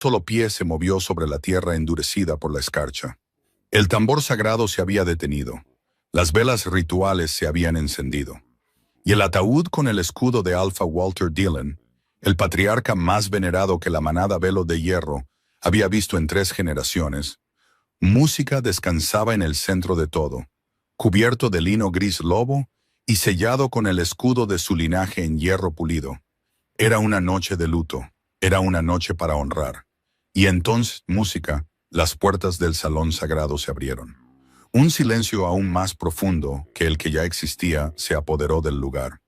solo pie se movió sobre la tierra endurecida por la escarcha. El tambor sagrado se había detenido. Las velas rituales se habían encendido. Y el ataúd con el escudo de Alpha Walter Dillon, el patriarca más venerado que la manada Velo de Hierro había visto en 3 generaciones, música descansaba en el centro de todo, cubierto de lino gris lobo y sellado con el escudo de su linaje en hierro pulido. Era una noche de luto, era una noche para honrar. Y entonces, música, las puertas del salón sagrado se abrieron. Un silencio aún más profundo que el que ya existía se apoderó del lugar.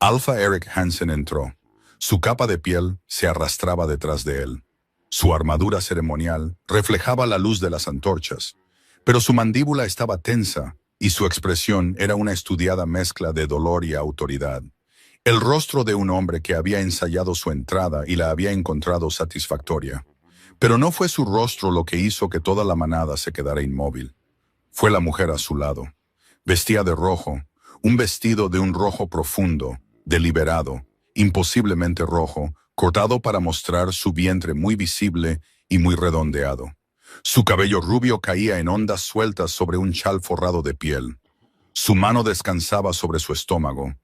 Alpha Eric Hansen entró. Su capa de piel se arrastraba detrás de él. Su armadura ceremonial reflejaba la luz de las antorchas, pero su mandíbula estaba tensa y su expresión era una estudiada mezcla de dolor y autoridad. El rostro de un hombre que había ensayado su entrada y la había encontrado satisfactoria. Pero no fue su rostro lo que hizo que toda la manada se quedara inmóvil. Fue la mujer a su lado. Vestía de rojo, un vestido de un rojo profundo, deliberado, imposiblemente rojo, cortado para mostrar su vientre muy visible y muy redondeado. Su cabello rubio caía en ondas sueltas sobre un chal forrado de piel. Su mano descansaba sobre su estómago,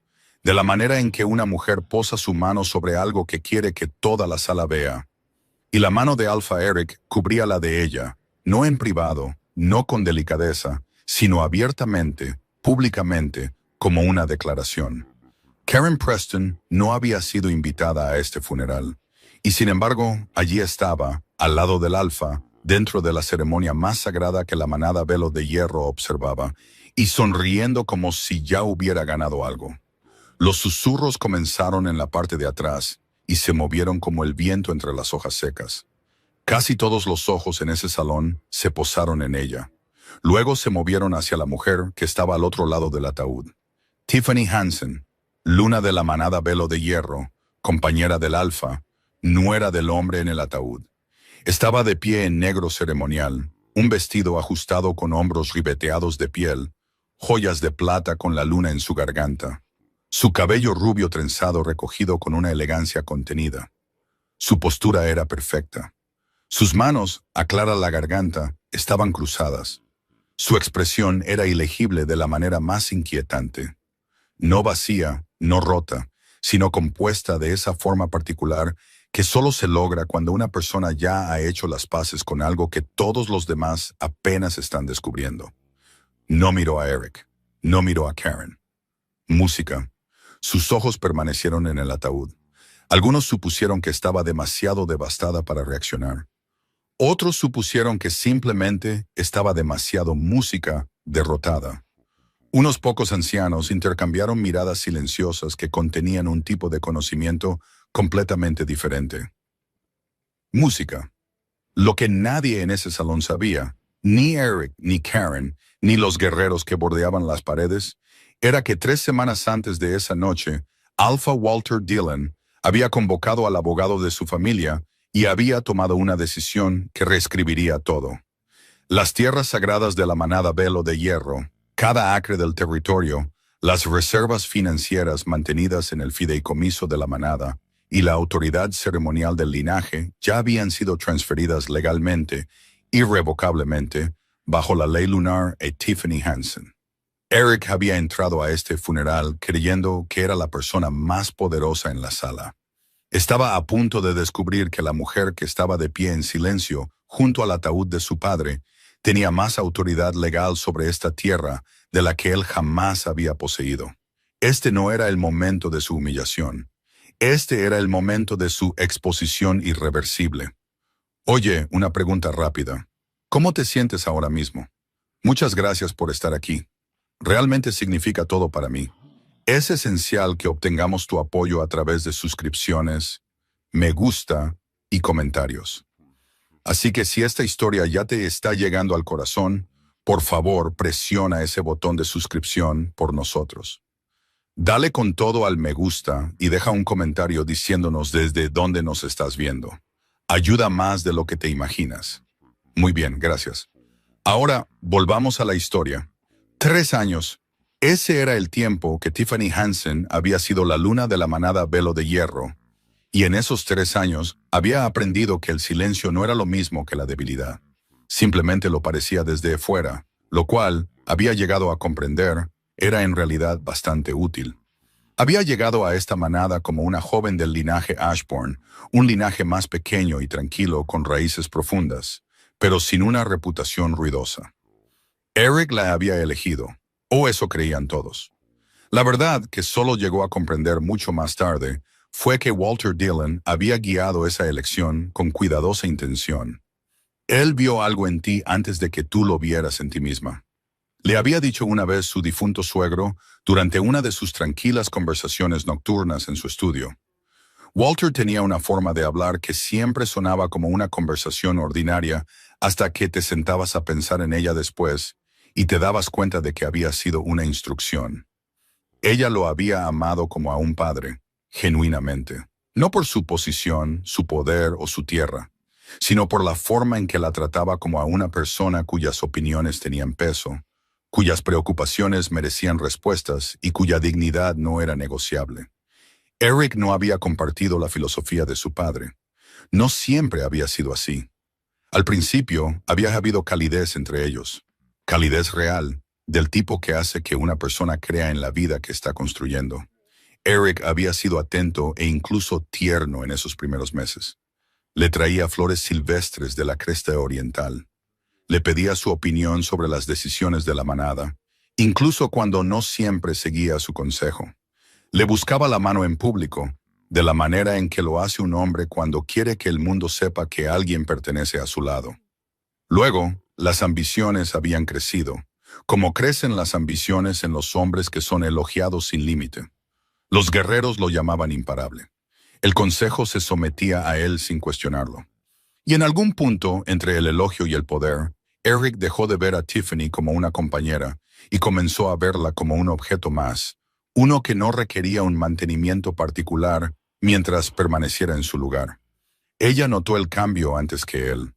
de la manera en que una mujer posa su mano sobre algo que quiere que toda la sala vea. Y la mano de Alpha Eric cubría la de ella, no en privado, no con delicadeza, sino abiertamente, públicamente, como una declaración. Karen Preston no había sido invitada a este funeral, y sin embargo, allí estaba, al lado del Alfa, dentro de la ceremonia más sagrada que la manada Velo de Hierro observaba, y sonriendo como si ya hubiera ganado algo. Los susurros comenzaron en la parte de atrás, y se movieron como el viento entre las hojas secas. Casi todos los ojos en ese salón se posaron en ella. Luego se movieron hacia la mujer que estaba al otro lado del ataúd. Tiffany Hansen, luna de la manada Velo de Hierro, compañera del Alfa, nuera del hombre en el ataúd. Estaba de pie en negro ceremonial, un vestido ajustado con hombros ribeteados de piel, joyas de plata con la luna en su garganta. Su cabello rubio trenzado recogido con una elegancia contenida. Su postura era perfecta. Sus manos, a clara la garganta, estaban cruzadas. Su expresión era ilegible de la manera más inquietante. No vacía, no rota, sino compuesta de esa forma particular que solo se logra cuando una persona ya ha hecho las paces con algo que todos los demás apenas están descubriendo. No miró a Eric, no miró a Karen. Música. Sus ojos permanecieron en el ataúd. Algunos supusieron que estaba demasiado devastada para reaccionar. Otros supusieron que simplemente estaba demasiado música derrotada. Unos pocos ancianos intercambiaron miradas silenciosas que contenían un tipo de conocimiento completamente diferente. Música. Lo que nadie en ese salón sabía, ni Eric, ni Karen, ni los guerreros que bordeaban las paredes, era que 3 semanas antes de esa noche, Alpha Walter Dillon había convocado al abogado de su familia y había tomado una decisión que reescribiría todo. Las tierras sagradas de la manada Velo de Hierro, cada acre del territorio, las reservas financieras mantenidas en el fideicomiso de la manada y la autoridad ceremonial del linaje ya habían sido transferidas legalmente, irrevocablemente, bajo la ley lunar a Tiffany Hansen. Eric había entrado a este funeral creyendo que era la persona más poderosa en la sala. Estaba a punto de descubrir que la mujer que estaba de pie en silencio junto al ataúd de su padre tenía más autoridad legal sobre esta tierra de la que él jamás había poseído. Este no era el momento de su humillación. Este era el momento de su exposición irreversible. Oye, una pregunta rápida. ¿Cómo te sientes ahora mismo? Muchas gracias por estar aquí. Realmente significa todo para mí. Es esencial que obtengamos tu apoyo a través de suscripciones, me gusta y comentarios. Así que si esta historia ya te está llegando al corazón, por favor presiona ese botón de suscripción por nosotros. Dale con todo al me gusta y deja un comentario diciéndonos desde dónde nos estás viendo. Ayuda más de lo que te imaginas. Muy bien, gracias. Ahora, volvamos a la historia. 3 años. Ese era el tiempo que Tiffany Hansen había sido la luna de la manada Velo de Hierro, Y en esos 3 años había aprendido que el silencio no era lo mismo que la debilidad. Simplemente lo parecía desde fuera, lo cual, había llegado a comprender, era en realidad bastante útil. Había llegado a esta manada como una joven del linaje Ashbourne, un linaje más pequeño y tranquilo con raíces profundas, pero sin una reputación ruidosa. Eric la había elegido, o eso creían todos. La verdad, que solo llegó a comprender mucho más tarde, fue que Walter Dillon había guiado esa elección con cuidadosa intención. Él vio algo en ti antes de que tú lo vieras en ti misma. Le había dicho una vez su difunto suegro durante una de sus tranquilas conversaciones nocturnas en su estudio. Walter tenía una forma de hablar que siempre sonaba como una conversación ordinaria hasta que te sentabas a pensar en ella después y te dabas cuenta de que había sido una instrucción. Ella lo había amado como a un padre, genuinamente, no por su posición, su poder o su tierra, sino por la forma en que la trataba como a una persona cuyas opiniones tenían peso, cuyas preocupaciones merecían respuestas y cuya dignidad no era negociable. Eric no había compartido la filosofía de su padre. No siempre había sido así. Al principio había habido calidez entre ellos, calidez real, del tipo que hace que una persona crea en la vida que está construyendo. Eric había sido atento e incluso tierno en esos primeros meses. Le traía flores silvestres de la cresta oriental. Le pedía su opinión sobre las decisiones de la manada, incluso cuando no siempre seguía su consejo. Le buscaba la mano en público, de la manera en que lo hace un hombre cuando quiere que el mundo sepa que alguien pertenece a su lado. Luego, las ambiciones habían crecido, como crecen las ambiciones en los hombres que son elogiados sin límite. Los guerreros lo llamaban imparable. El consejo se sometía a él sin cuestionarlo. Y en algún punto, entre el elogio y el poder, Eric dejó de ver a Tiffany como una compañera y comenzó a verla como un objeto más, uno que no requería un mantenimiento particular mientras permaneciera en su lugar. Ella notó el cambio antes que él.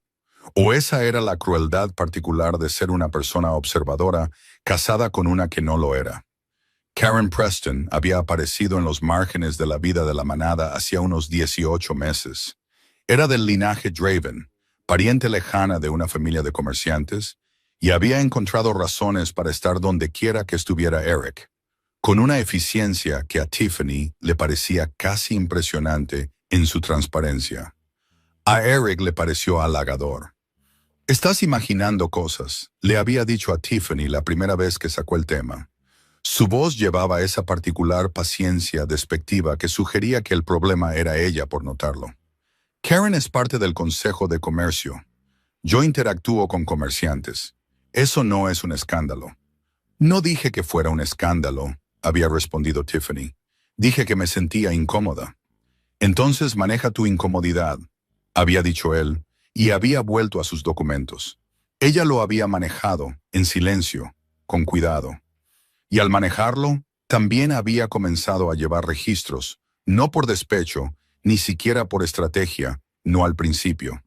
O esa era la crueldad particular de ser una persona observadora casada con una que no lo era. Karen Preston había aparecido en los márgenes de la vida de la manada hacía unos 18 meses. Era del linaje Draven, pariente lejana de una familia de comerciantes, y había encontrado razones para estar donde quiera que estuviera Eric, con una eficiencia que a Tiffany le parecía casi impresionante en su transparencia. A Eric le pareció halagador. «Estás imaginando cosas», le había dicho a Tiffany la primera vez que sacó el tema. Su voz llevaba esa particular paciencia despectiva que sugería que el problema era ella por notarlo. Karen es parte del Consejo de Comercio. Yo interactúo con comerciantes. Eso no es un escándalo. No dije que fuera un escándalo, había respondido Tiffany. Dije que me sentía incómoda. Entonces maneja tu incomodidad, había dicho él, y había vuelto a sus documentos. Ella lo había manejado, en silencio, con cuidado. Y al manejarlo, también había comenzado a llevar registros, no por despecho, ni siquiera por estrategia, no al principio.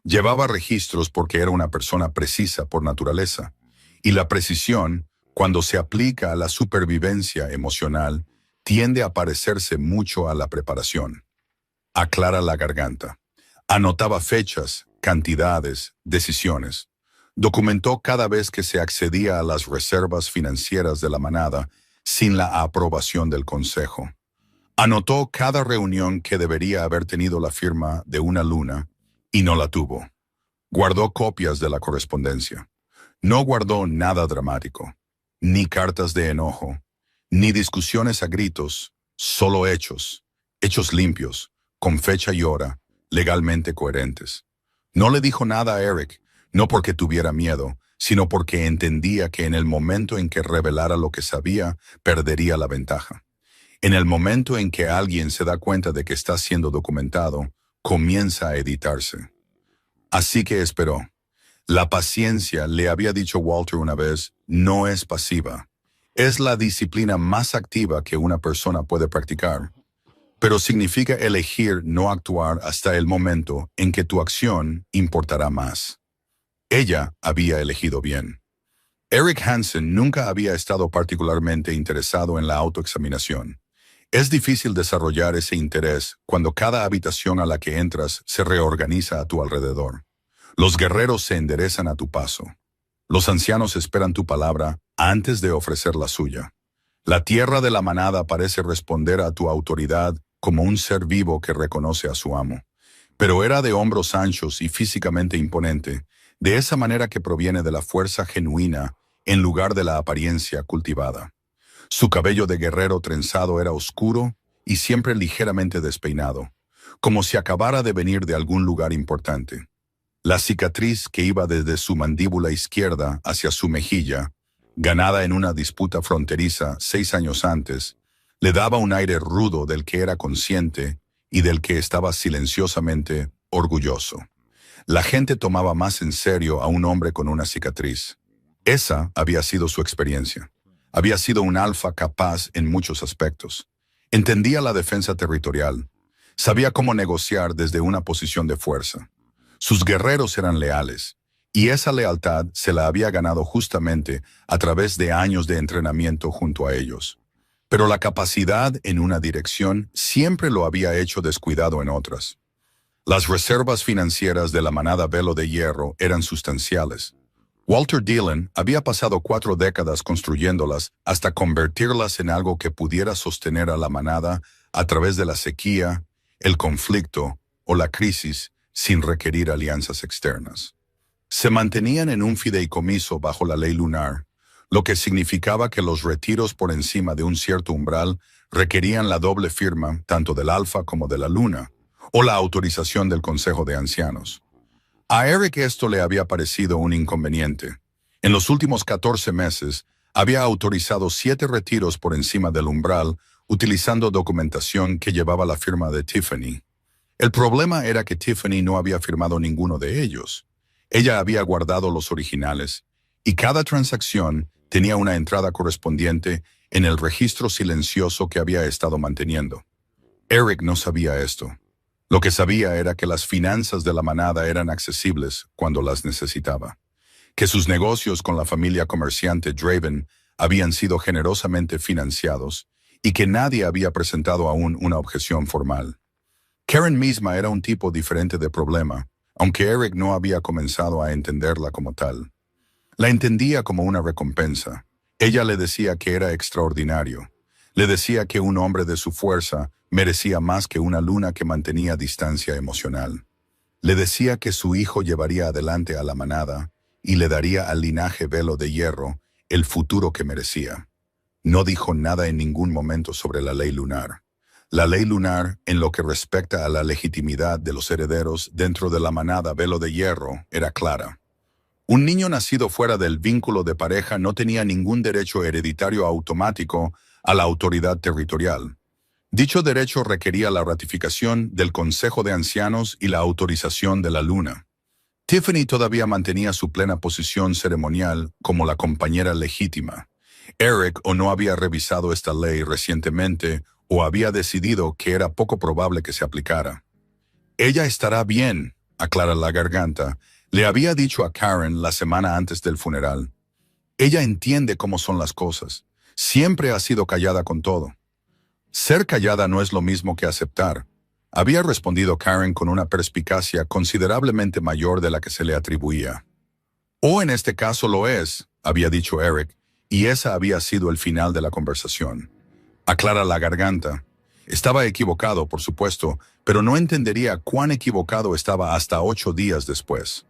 Llevaba registros porque era una persona precisa por naturaleza, y la precisión, cuando se aplica a la supervivencia emocional, tiende a parecerse mucho a la preparación. Aclara la garganta. Anotaba fechas, cantidades, decisiones. Documentó cada vez que se accedía a las reservas financieras de la manada sin la aprobación del consejo. Anotó cada reunión que debería haber tenido la firma de una luna y no la tuvo. Guardó copias de la correspondencia. No guardó nada dramático, ni cartas de enojo, ni discusiones a gritos, solo hechos, hechos limpios, con fecha y hora, legalmente coherentes. No le dijo nada a Eric, no porque tuviera miedo, sino porque entendía que en el momento en que revelara lo que sabía, perdería la ventaja. En el momento en que alguien se da cuenta de que está siendo documentado, comienza a editarse. Así que esperó. La paciencia, le había dicho Walter una vez, no es pasiva. Es la disciplina más activa que una persona puede practicar. Pero significa elegir no actuar hasta el momento en que tu acción importará más. Ella había elegido bien. Eric Hansen nunca había estado particularmente interesado en la autoexaminación. Es difícil desarrollar ese interés cuando cada habitación a la que entras se reorganiza a tu alrededor. Los guerreros se enderezan a tu paso. Los ancianos esperan tu palabra antes de ofrecer la suya. La tierra de la manada parece responder a tu autoridad como un ser vivo que reconoce a su amo. Pero era de hombros anchos y físicamente imponente, de esa manera que proviene de la fuerza genuina en lugar de la apariencia cultivada. Su cabello de guerrero trenzado era oscuro y siempre ligeramente despeinado, como si acabara de venir de algún lugar importante. La cicatriz que iba desde su mandíbula izquierda hacia su mejilla, ganada en una disputa fronteriza 6 años antes, le daba un aire rudo del que era consciente y del que estaba silenciosamente orgulloso. La gente tomaba más en serio a un hombre con una cicatriz. Esa había sido su experiencia. Había sido un alfa capaz en muchos aspectos. Entendía la defensa territorial. Sabía cómo negociar desde una posición de fuerza. Sus guerreros eran leales, y esa lealtad se la había ganado justamente a través de años de entrenamiento junto a ellos. Pero la capacidad en una dirección siempre lo había hecho descuidado en otras. Las reservas financieras de la manada Velo de Hierro eran sustanciales. Walter Dillon había pasado 4 décadas construyéndolas hasta convertirlas en algo que pudiera sostener a la manada a través de la sequía, el conflicto o la crisis sin requerir alianzas externas. Se mantenían en un fideicomiso bajo la ley lunar, lo que significaba que los retiros por encima de un cierto umbral requerían la doble firma tanto del Alfa como de la Luna, o la autorización del Consejo de Ancianos. A Eric esto le había parecido un inconveniente. En los últimos 14 meses, había autorizado 7 retiros por encima del umbral, utilizando documentación que llevaba la firma de Tiffany. El problema era que Tiffany no había firmado ninguno de ellos. Ella había guardado los originales, y cada transacción tenía una entrada correspondiente en el registro silencioso que había estado manteniendo. Eric no sabía esto. Lo que sabía era que las finanzas de la manada eran accesibles cuando las necesitaba, que sus negocios con la familia comerciante Draven habían sido generosamente financiados y que nadie había presentado aún una objeción formal. Karen misma era un tipo diferente de problema, aunque Eric no había comenzado a entenderla como tal. La entendía como una recompensa. Ella le decía que era extraordinario. Le decía que un hombre de su fuerza merecía más que una luna que mantenía distancia emocional. Le decía que su hijo llevaría adelante a la manada y le daría al linaje Velo de Hierro el futuro que merecía. No dijo nada en ningún momento sobre la ley lunar. La ley lunar, en lo que respecta a la legitimidad de los herederos dentro de la manada Velo de Hierro, era clara. Un niño nacido fuera del vínculo de pareja no tenía ningún derecho hereditario automático a la autoridad territorial. Dicho derecho requería la ratificación del Consejo de Ancianos y la autorización de la Luna. Tiffany todavía mantenía su plena posición ceremonial como la compañera legítima. Eric o no había revisado esta ley recientemente o había decidido que era poco probable que se aplicara. Ella estará bien, aclara la garganta, le había dicho a Karen la semana antes del funeral. Ella entiende cómo son las cosas. Siempre ha sido callada con todo. Ser callada no es lo mismo que aceptar, había respondido Karen con una perspicacia considerablemente mayor de la que se le atribuía. O en este caso lo es, había dicho Eric, y esa había sido el final de la conversación. Aclara la garganta. Estaba equivocado, por supuesto, pero no entendería cuán equivocado estaba hasta 8 días después.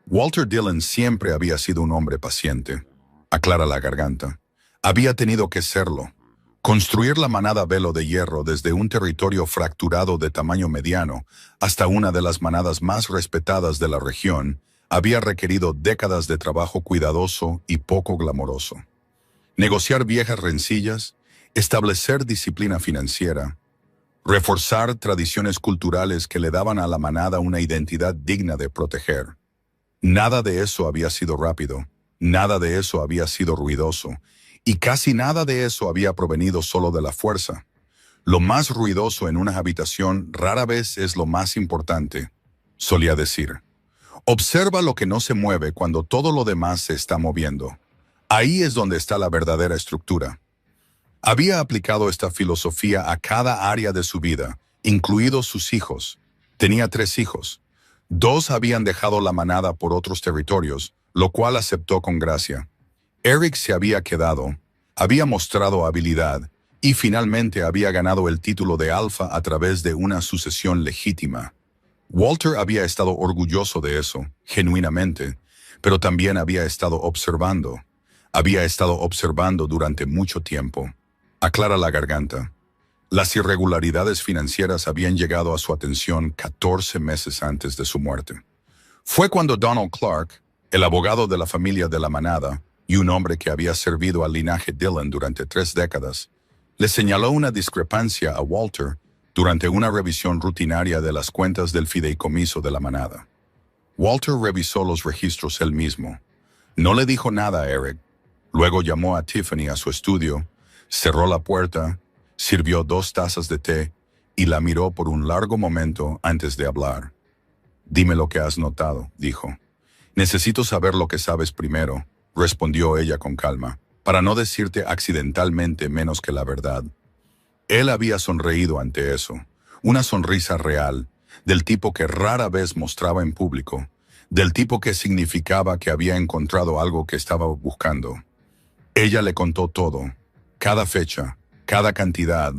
Walter Dillon siempre había sido un hombre paciente. Aclara la garganta. Había tenido que serlo. Construir la manada Velo de Hierro desde un territorio fracturado de tamaño mediano hasta una de las manadas más respetadas de la región había requerido décadas de trabajo cuidadoso y poco glamoroso. Negociar viejas rencillas, establecer disciplina financiera, reforzar tradiciones culturales que le daban a la manada una identidad digna de proteger. Nada de eso había sido rápido, nada de eso había sido ruidoso, y casi nada de eso había provenido solo de la fuerza. Lo más ruidoso en una habitación rara vez es lo más importante, solía decir. Observa lo que no se mueve cuando todo lo demás se está moviendo. Ahí es donde está la verdadera estructura. Había aplicado esta filosofía a cada área de su vida, incluidos sus hijos. Tenía 3 hijos. 2 habían dejado la manada por otros territorios, lo cual aceptó con gracia. Eric se había quedado, había mostrado habilidad y finalmente había ganado el título de alfa a través de una sucesión legítima. Walter había estado orgulloso de eso, genuinamente, pero también había estado observando. Había estado observando durante mucho tiempo. Aclara la garganta. Las irregularidades financieras habían llegado a su atención 14 meses antes de su muerte. Fue cuando Donald Clark, el abogado de la familia de la manada, y un hombre que había servido al linaje Dillon durante 3 décadas, le señaló una discrepancia a Walter durante una revisión rutinaria de las cuentas del fideicomiso de la manada. Walter revisó los registros él mismo. No le dijo nada a Eric. Luego llamó a Tiffany a su estudio, cerró la puerta, sirvió 2 tazas de té y la miró por un largo momento antes de hablar. «Dime lo que has notado», dijo. «Necesito saber lo que sabes primero», respondió ella con calma, «para no decirte accidentalmente menos que la verdad». Él había sonreído ante eso, una sonrisa real, del tipo que rara vez mostraba en público, del tipo que significaba que había encontrado algo que estaba buscando. Ella le contó todo, cada fecha, cada cantidad,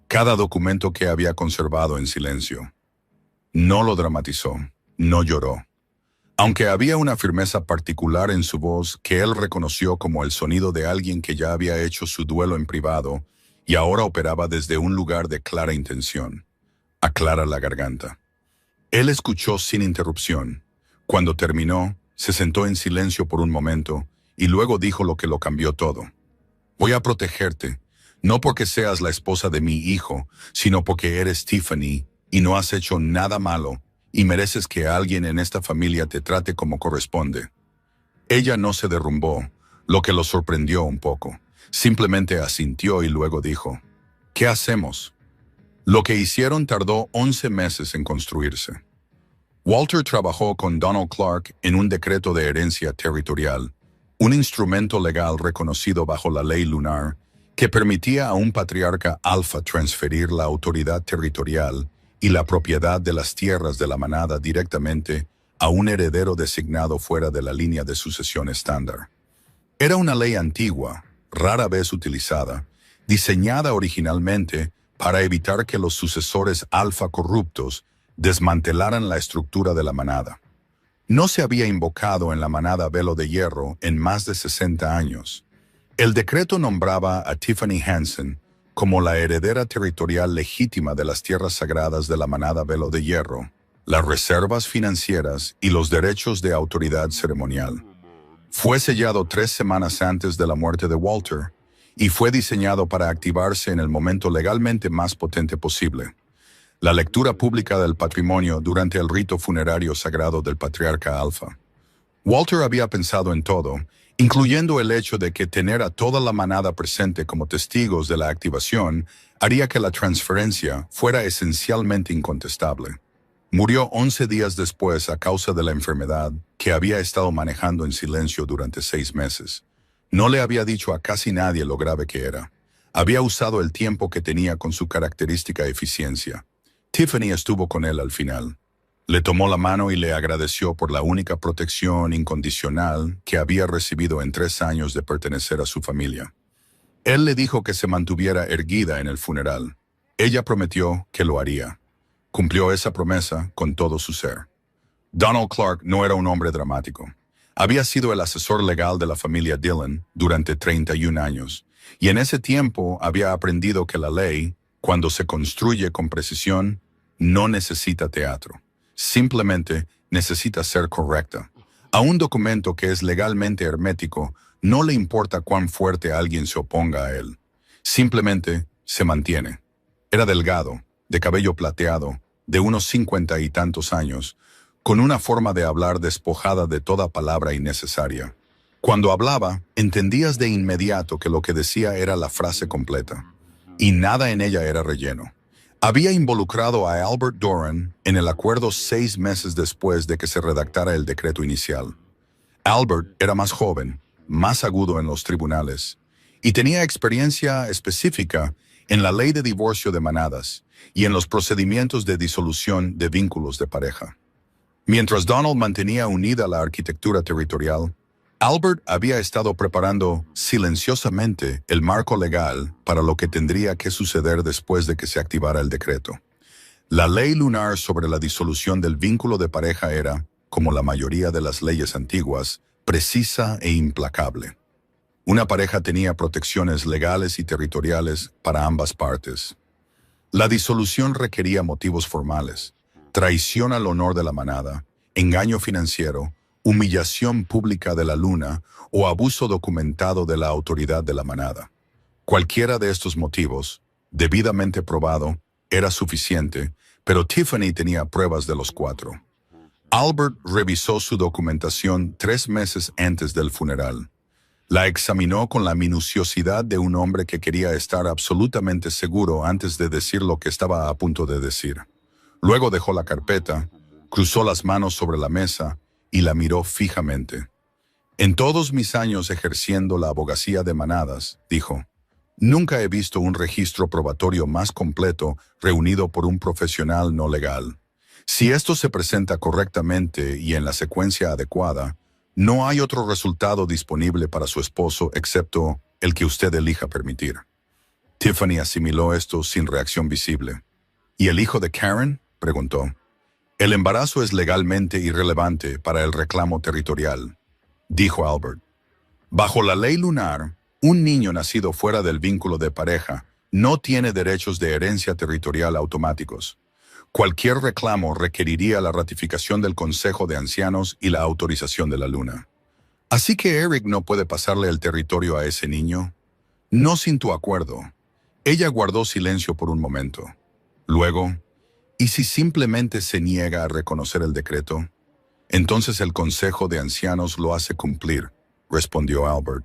cada documento que había conservado en silencio. No lo dramatizó, no lloró. Aunque había una firmeza particular en su voz que él reconoció como el sonido de alguien que ya había hecho su duelo en privado y ahora operaba desde un lugar de clara intención. Aclara la garganta. Él escuchó sin interrupción. Cuando terminó, se sentó en silencio por un momento y luego dijo lo que lo cambió todo. «Voy a protegerte, no porque seas la esposa de mi hijo, sino porque eres Tiffany y no has hecho nada malo y mereces que alguien en esta familia te trate como corresponde». Ella no se derrumbó, lo que lo sorprendió un poco. Simplemente asintió y luego dijo, «¿Qué hacemos?». Lo que hicieron tardó 11 meses en construirse. Walter trabajó con Donald Clark en un decreto de herencia territorial, un instrumento legal reconocido bajo la ley lunar que permitía a un patriarca alfa transferir la autoridad territorial y la propiedad de las tierras de la manada directamente a un heredero designado fuera de la línea de sucesión estándar. Era una ley antigua, rara vez utilizada, diseñada originalmente para evitar que los sucesores alfa corruptos desmantelaran la estructura de la manada. No se había invocado en la manada velo de hierro en más de 60 años. El decreto nombraba a Tiffany Hansen como la heredera territorial legítima de las tierras sagradas de la manada velo de hierro, las reservas financieras y los derechos de autoridad ceremonial. Fue sellado 3 semanas antes de la muerte de Walter y fue diseñado para activarse en el momento legalmente más potente posible. La lectura pública del patrimonio durante el rito funerario sagrado del patriarca Alfa. Walter había pensado en todo, incluyendo el hecho de que tener a toda la manada presente como testigos de la activación haría que la transferencia fuera esencialmente incontestable. Murió 11 días después a causa de la enfermedad que había estado manejando en silencio durante 6 meses. No le había dicho a casi nadie lo grave que era. Había usado el tiempo que tenía con su característica eficiencia. Tiffany estuvo con él al final. Le tomó la mano y le agradeció por la única protección incondicional que había recibido en 3 años de pertenecer a su familia. Él le dijo que se mantuviera erguida en el funeral. Ella prometió que lo haría. Cumplió esa promesa con todo su ser. Donald Clark no era un hombre dramático. Había sido el asesor legal de la familia Dillon durante 31 años, y en ese tiempo había aprendido que la ley, cuando se construye con precisión, no necesita teatro. Simplemente necesita ser correcta. A un documento que es legalmente hermético, no le importa cuán fuerte alguien se oponga a él. Simplemente se mantiene. Era delgado, de cabello plateado, de unos 50 y tantos años, con una forma de hablar despojada de toda palabra innecesaria. Cuando hablaba, entendías de inmediato que lo que decía era la frase completa, y nada en ella era relleno. Había involucrado a Albert Doran en el acuerdo 6 meses después de que se redactara el decreto inicial. Albert era más joven, más agudo en los tribunales, y tenía experiencia específica en la ley de divorcio de manadas y en los procedimientos de disolución de vínculos de pareja. Mientras Donald mantenía unida la arquitectura territorial, Albert había estado preparando silenciosamente el marco legal para lo que tendría que suceder después de que se activara el decreto. La ley lunar sobre la disolución del vínculo de pareja era, como la mayoría de las leyes antiguas, precisa e implacable. Una pareja tenía protecciones legales y territoriales para ambas partes. La disolución requería motivos formales, traición al honor de la manada, engaño financiero, humillación pública de la luna o abuso documentado de la autoridad de la manada. Cualquiera de estos motivos, debidamente probado, era suficiente, pero Tiffany tenía pruebas de los cuatro. Albert revisó su documentación 3 meses antes del funeral. La examinó con la minuciosidad de un hombre que quería estar absolutamente seguro antes de decir lo que estaba a punto de decir. Luego dejó la carpeta, cruzó las manos sobre la mesa y la miró fijamente. En todos mis años ejerciendo la abogacía de manadas, dijo, nunca he visto un registro probatorio más completo reunido por un profesional no legal. Si esto se presenta correctamente y en la secuencia adecuada, no hay otro resultado disponible para su esposo excepto el que usted elija permitir. Tiffany asimiló esto sin reacción visible. ¿Y el hijo de Karen?, preguntó. El embarazo es legalmente irrelevante para el reclamo territorial, dijo Albert. Bajo la ley lunar, un niño nacido fuera del vínculo de pareja no tiene derechos de herencia territorial automáticos. Cualquier reclamo requeriría la ratificación del Consejo de Ancianos y la autorización de la luna. ¿Así que Eric no puede pasarle el territorio a ese niño? No sin tu acuerdo. Ella guardó silencio por un momento. Luego, ¿y si simplemente se niega a reconocer el decreto? Entonces el Consejo de Ancianos lo hace cumplir, respondió Albert.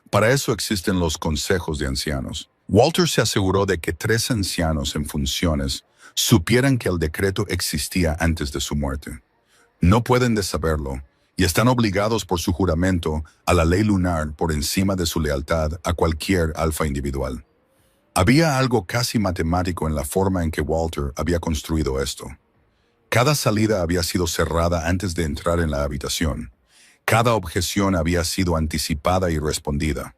Para eso existen los consejos de ancianos. Walter se aseguró de que 3 ancianos en funciones supieran que el decreto existía antes de su muerte. No pueden saberlo y están obligados por su juramento a la ley lunar por encima de su lealtad a cualquier alfa individual. Había algo casi matemático en la forma en que Walter había construido esto. Cada salida había sido cerrada antes de entrar en la habitación. Cada objeción había sido anticipada y respondida.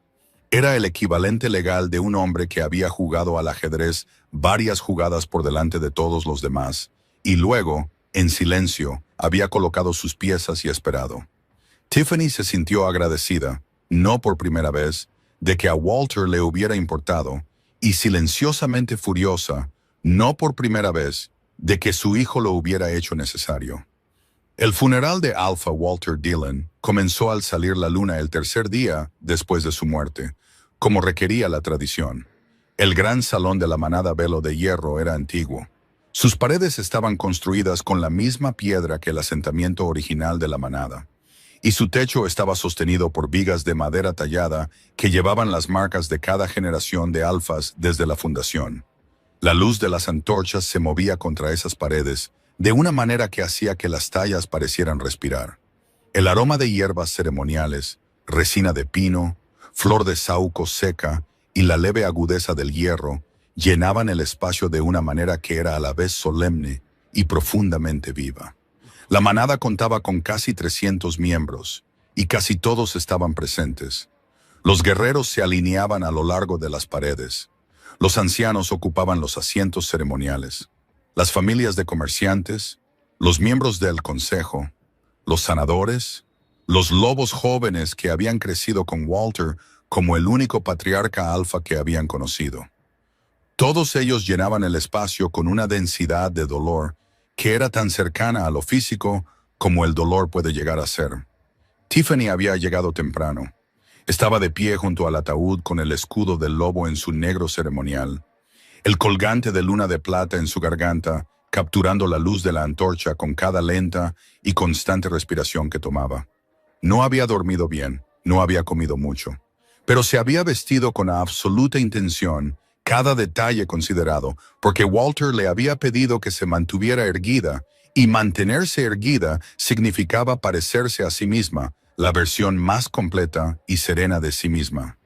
Era el equivalente legal de un hombre que había jugado al ajedrez varias jugadas por delante de todos los demás, y luego, en silencio, había colocado sus piezas y esperado. Tiffany se sintió agradecida, no por primera vez, de que a Walter le hubiera importado, y silenciosamente furiosa, no por primera vez, de que su hijo lo hubiera hecho necesario. El funeral de Alpha Walter Dillon comenzó al salir la luna el 3er día después de su muerte, como requería la tradición. El gran salón de la manada Velo de Hierro era antiguo. Sus paredes estaban construidas con la misma piedra que el asentamiento original de la manada, y su techo estaba sostenido por vigas de madera tallada que llevaban las marcas de cada generación de alfas desde la fundación. La luz de las antorchas se movía contra esas paredes, de una manera que hacía que las tallas parecieran respirar. El aroma de hierbas ceremoniales, resina de pino, flor de saúco seca y la leve agudeza del hierro llenaban el espacio de una manera que era a la vez solemne y profundamente viva. La manada contaba con casi 300 miembros, y casi todos estaban presentes. Los guerreros se alineaban a lo largo de las paredes. Los ancianos ocupaban los asientos ceremoniales. Las familias de comerciantes, los miembros del consejo, los sanadores, los lobos jóvenes que habían crecido con Walter como el único patriarca alfa que habían conocido. Todos ellos llenaban el espacio con una densidad de dolor que era tan cercana a lo físico como el dolor puede llegar a ser. Tiffany había llegado temprano. Estaba de pie junto al ataúd con el escudo del lobo en su negro ceremonial, el colgante de luna de plata en su garganta, capturando la luz de la antorcha con cada lenta y constante respiración que tomaba. No había dormido bien, no había comido mucho, pero se había vestido con absoluta intención, cada detalle considerado, porque Walter le había pedido que se mantuviera erguida, y mantenerse erguida significaba parecerse a sí misma, la versión más completa y serena de sí misma.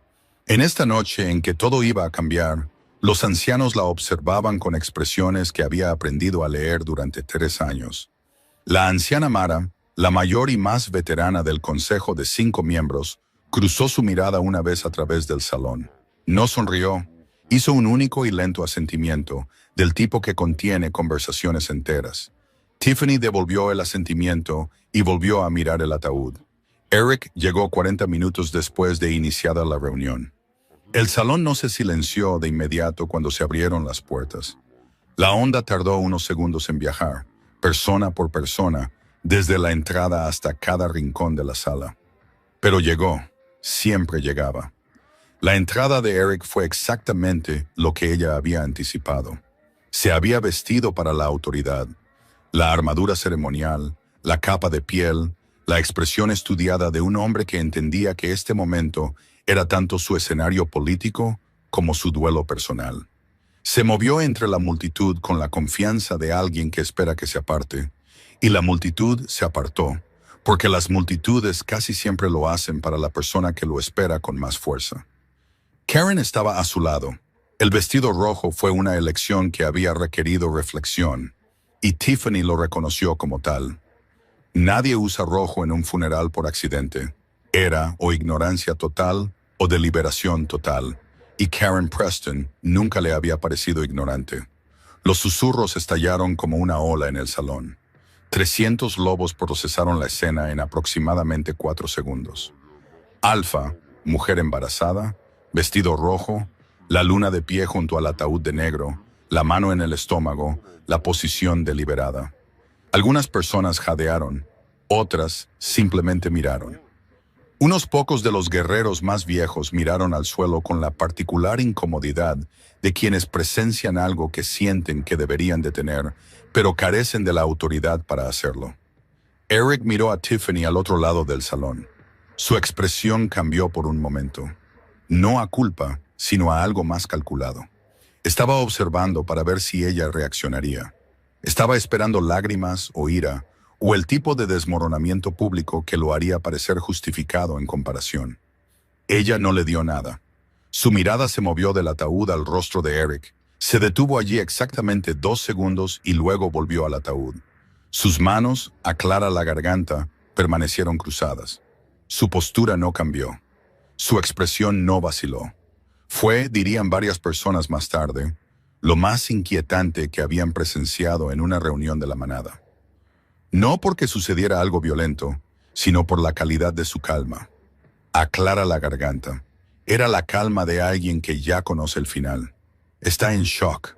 En esta noche en que todo iba a cambiar, los ancianos la observaban con expresiones que había aprendido a leer durante 3 años. La anciana Mara, la mayor y más veterana del consejo de 5 miembros, cruzó su mirada una vez a través del salón. No sonrió, hizo un único y lento asentimiento, del tipo que contiene conversaciones enteras. Tiffany devolvió el asentimiento y volvió a mirar el ataúd. Eric llegó 40 minutos después de iniciada la reunión. El salón no se silenció de inmediato cuando se abrieron las puertas. La onda tardó unos segundos en viajar, persona por persona, desde la entrada hasta cada rincón de la sala. Pero llegó, siempre llegaba. La entrada de Eric fue exactamente lo que ella había anticipado. Se había vestido para la autoridad. La armadura ceremonial, la capa de piel, la expresión estudiada de un hombre que entendía que este momento era tanto su escenario político como su duelo personal. Se movió entre la multitud con la confianza de alguien que espera que se aparte, y la multitud se apartó, porque las multitudes casi siempre lo hacen para la persona que lo espera con más fuerza. Karen estaba a su lado. El vestido rojo fue una elección que había requerido reflexión, y Tiffany lo reconoció como tal. Nadie usa rojo en un funeral por accidente. Era o ignorancia total o deliberación total, y Karen Preston nunca le había parecido ignorante. Los susurros estallaron como una ola en el salón. 300 lobos procesaron la escena en aproximadamente 4 segundos. Alfa, mujer embarazada, vestido rojo, la luna de pie junto al ataúd de negro, la mano en el estómago, la posición deliberada. Algunas personas jadearon, otras simplemente miraron. Unos pocos de los guerreros más viejos miraron al suelo con la particular incomodidad de quienes presencian algo que sienten que deberían de tener, pero carecen de la autoridad para hacerlo. Eric miró a Tiffany al otro lado del salón. Su expresión cambió por un momento. No a culpa, sino a algo más calculado. Estaba observando para ver si ella reaccionaría. Estaba esperando lágrimas o ira, o el tipo de desmoronamiento público que lo haría parecer justificado en comparación. Ella no le dio nada. Su mirada se movió del ataúd al rostro de Eric, se detuvo allí exactamente 2 segundos y luego volvió al ataúd. Sus manos, a clara la garganta, permanecieron cruzadas. Su postura no cambió. Su expresión no vaciló. Fue, dirían varias personas más tarde, lo más inquietante que habían presenciado en una reunión de la manada. No porque sucediera algo violento, sino por la calidad de su calma. Aclara la garganta. Era la calma de alguien que ya conoce el final. Está en shock,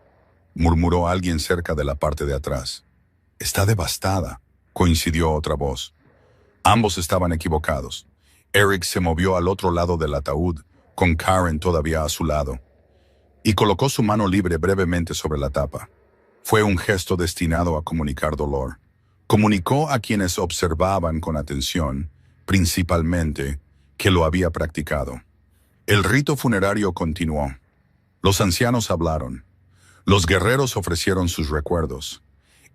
murmuró alguien cerca de la parte de atrás. Está devastada, coincidió otra voz. Ambos estaban equivocados. Eric se movió al otro lado del ataúd, con Karen todavía a su lado, y colocó su mano libre brevemente sobre la tapa. Fue un gesto destinado a comunicar dolor. Comunicó a quienes observaban con atención, principalmente, que lo había practicado. El rito funerario continuó. Los ancianos hablaron. Los guerreros ofrecieron sus recuerdos.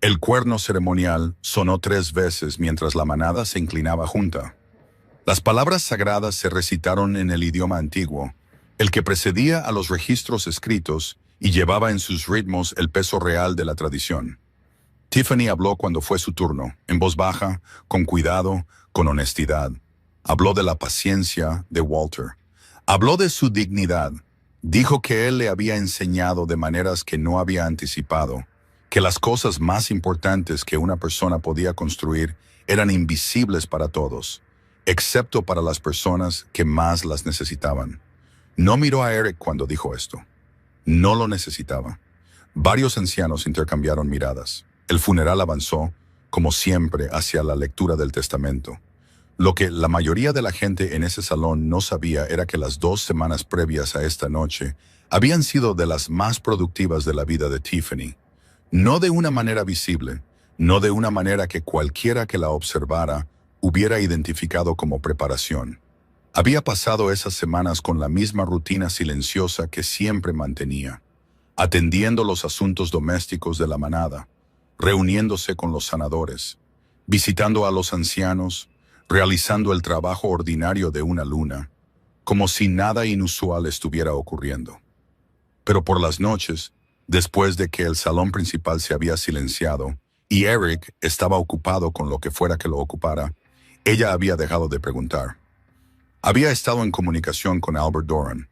El cuerno ceremonial sonó 3 veces mientras la manada se inclinaba junta. Las palabras sagradas se recitaron en el idioma antiguo, el que precedía a los registros escritos y llevaba en sus ritmos el peso real de la tradición. Tiffany habló cuando fue su turno, en voz baja, con cuidado, con honestidad. Habló de la paciencia de Walter. Habló de su dignidad. Dijo que él le había enseñado de maneras que no había anticipado, que las cosas más importantes que una persona podía construir eran invisibles para todos, excepto para las personas que más las necesitaban. No miró a Eric cuando dijo esto. No lo necesitaba. Varios ancianos intercambiaron miradas. El funeral avanzó, como siempre, hacia la lectura del testamento. Lo que la mayoría de la gente en ese salón no sabía era que las 2 semanas previas a esta noche habían sido de las más productivas de la vida de Tiffany. No de una manera visible, no de una manera que cualquiera que la observara hubiera identificado como preparación. Había pasado esas semanas con la misma rutina silenciosa que siempre mantenía, atendiendo los asuntos domésticos de la manada, reuniéndose con los sanadores, visitando a los ancianos, realizando el trabajo ordinario de una luna, como si nada inusual estuviera ocurriendo. Pero por las noches, después de que el salón principal se había silenciado y Eric estaba ocupado con lo que fuera que lo ocupara, ella había dejado de preguntar. Había estado en comunicación con Albert Doran.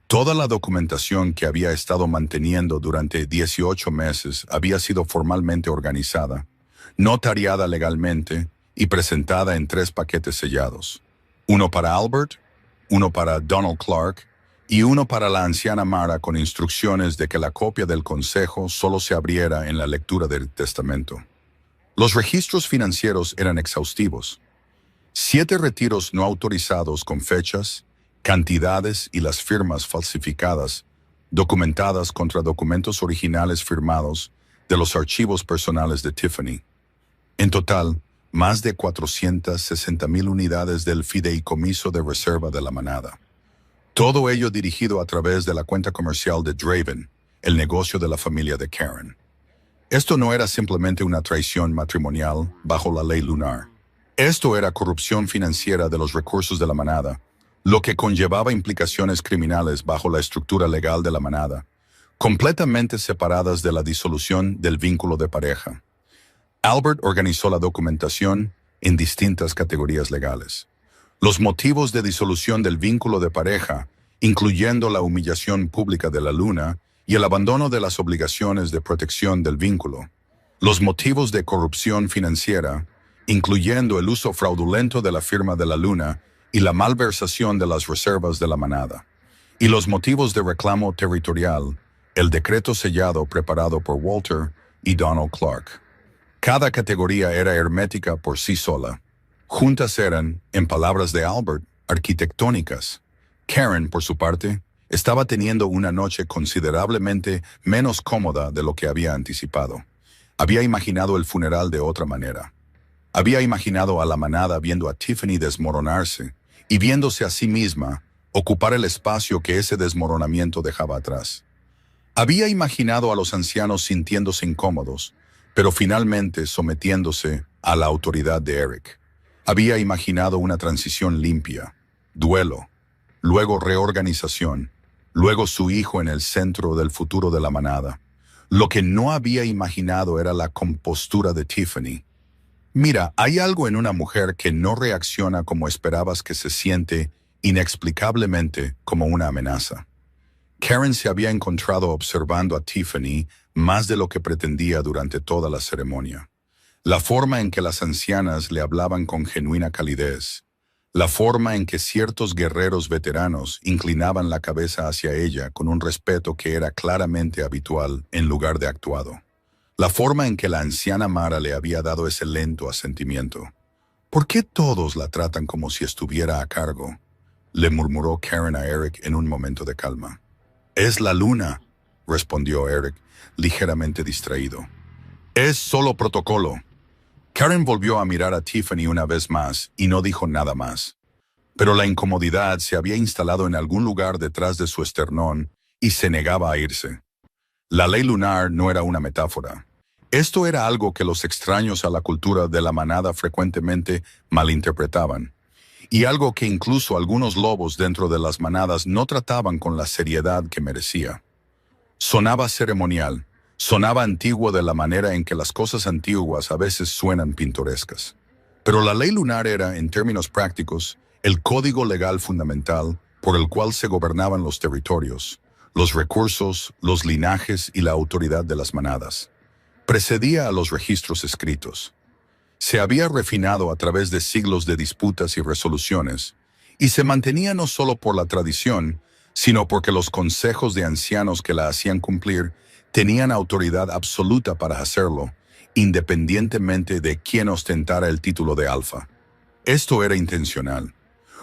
Toda la documentación que había estado manteniendo durante 18 meses había sido formalmente organizada, notariada legalmente y presentada en 3 paquetes sellados. Uno para Albert, uno para Donald Clark y uno para la anciana Mara con instrucciones de que la copia del consejo solo se abriera en la lectura del testamento. Los registros financieros eran exhaustivos. 7 retiros no autorizados con fechas, cantidades y las firmas falsificadas, documentadas contra documentos originales firmados de los archivos personales de Tiffany. En total, más de 460,000 unidades del fideicomiso de reserva de la manada. Todo ello dirigido a través de la cuenta comercial de Draven, el negocio de la familia de Karen. Esto no era simplemente una traición matrimonial bajo la ley lunar. Esto era corrupción financiera de los recursos de la manada, lo que conllevaba implicaciones criminales bajo la estructura legal de la manada, completamente separadas de la disolución del vínculo de pareja. Albert organizó la documentación en distintas categorías legales. Los motivos de disolución del vínculo de pareja, incluyendo la humillación pública de la luna y el abandono de las obligaciones de protección del vínculo. Los motivos de corrupción financiera, incluyendo el uso fraudulento de la firma de la luna y la malversación de las reservas de la manada. Y los motivos de reclamo territorial, el decreto sellado preparado por Walter y Donald Clark. Cada categoría era hermética por sí sola. Juntas eran, en palabras de Albert, arquitectónicas. Karen, por su parte, estaba teniendo una noche considerablemente menos cómoda de lo que había anticipado. Había imaginado el funeral de otra manera. Había imaginado a la manada viendo a Tiffany desmoronarse y viéndose a sí misma ocupar el espacio que ese desmoronamiento dejaba atrás. Había imaginado a los ancianos sintiéndose incómodos, pero finalmente sometiéndose a la autoridad de Eric. Había imaginado una transición limpia, duelo, luego reorganización, luego su hijo en el centro del futuro de la manada. Lo que no había imaginado era la compostura de Tiffany. Mira, hay algo en una mujer que no reacciona como esperabas que se siente inexplicablemente como una amenaza. Karen se había encontrado observando a Tiffany más de lo que pretendía durante toda la ceremonia. La forma en que las ancianas le hablaban con genuina calidez, la forma en que ciertos guerreros veteranos inclinaban la cabeza hacia ella con un respeto que era claramente habitual en lugar de actuado. La forma en que la anciana Mara le había dado ese lento asentimiento. ¿Por qué todos la tratan como si estuviera a cargo?, le murmuró Karen a Eric en un momento de calma. «Es la luna», respondió Eric, ligeramente distraído. «Es solo protocolo». Karen volvió a mirar a Tiffany una vez más y no dijo nada más. Pero la incomodidad se había instalado en algún lugar detrás de su esternón y se negaba a irse. La ley lunar no era una metáfora. Esto era algo que los extraños a la cultura de la manada frecuentemente malinterpretaban, y algo que incluso algunos lobos dentro de las manadas no trataban con la seriedad que merecía. Sonaba ceremonial, sonaba antiguo de la manera en que las cosas antiguas a veces suenan pintorescas. Pero la ley lunar era, en términos prácticos, el código legal fundamental por el cual se gobernaban los territorios, los recursos, los linajes y la autoridad de las manadas. Precedía a los registros escritos. Se había refinado a través de siglos de disputas y resoluciones, y se mantenía no solo por la tradición, sino porque los consejos de ancianos que la hacían cumplir tenían autoridad absoluta para hacerlo, independientemente de quién ostentara el título de alfa. Esto era intencional.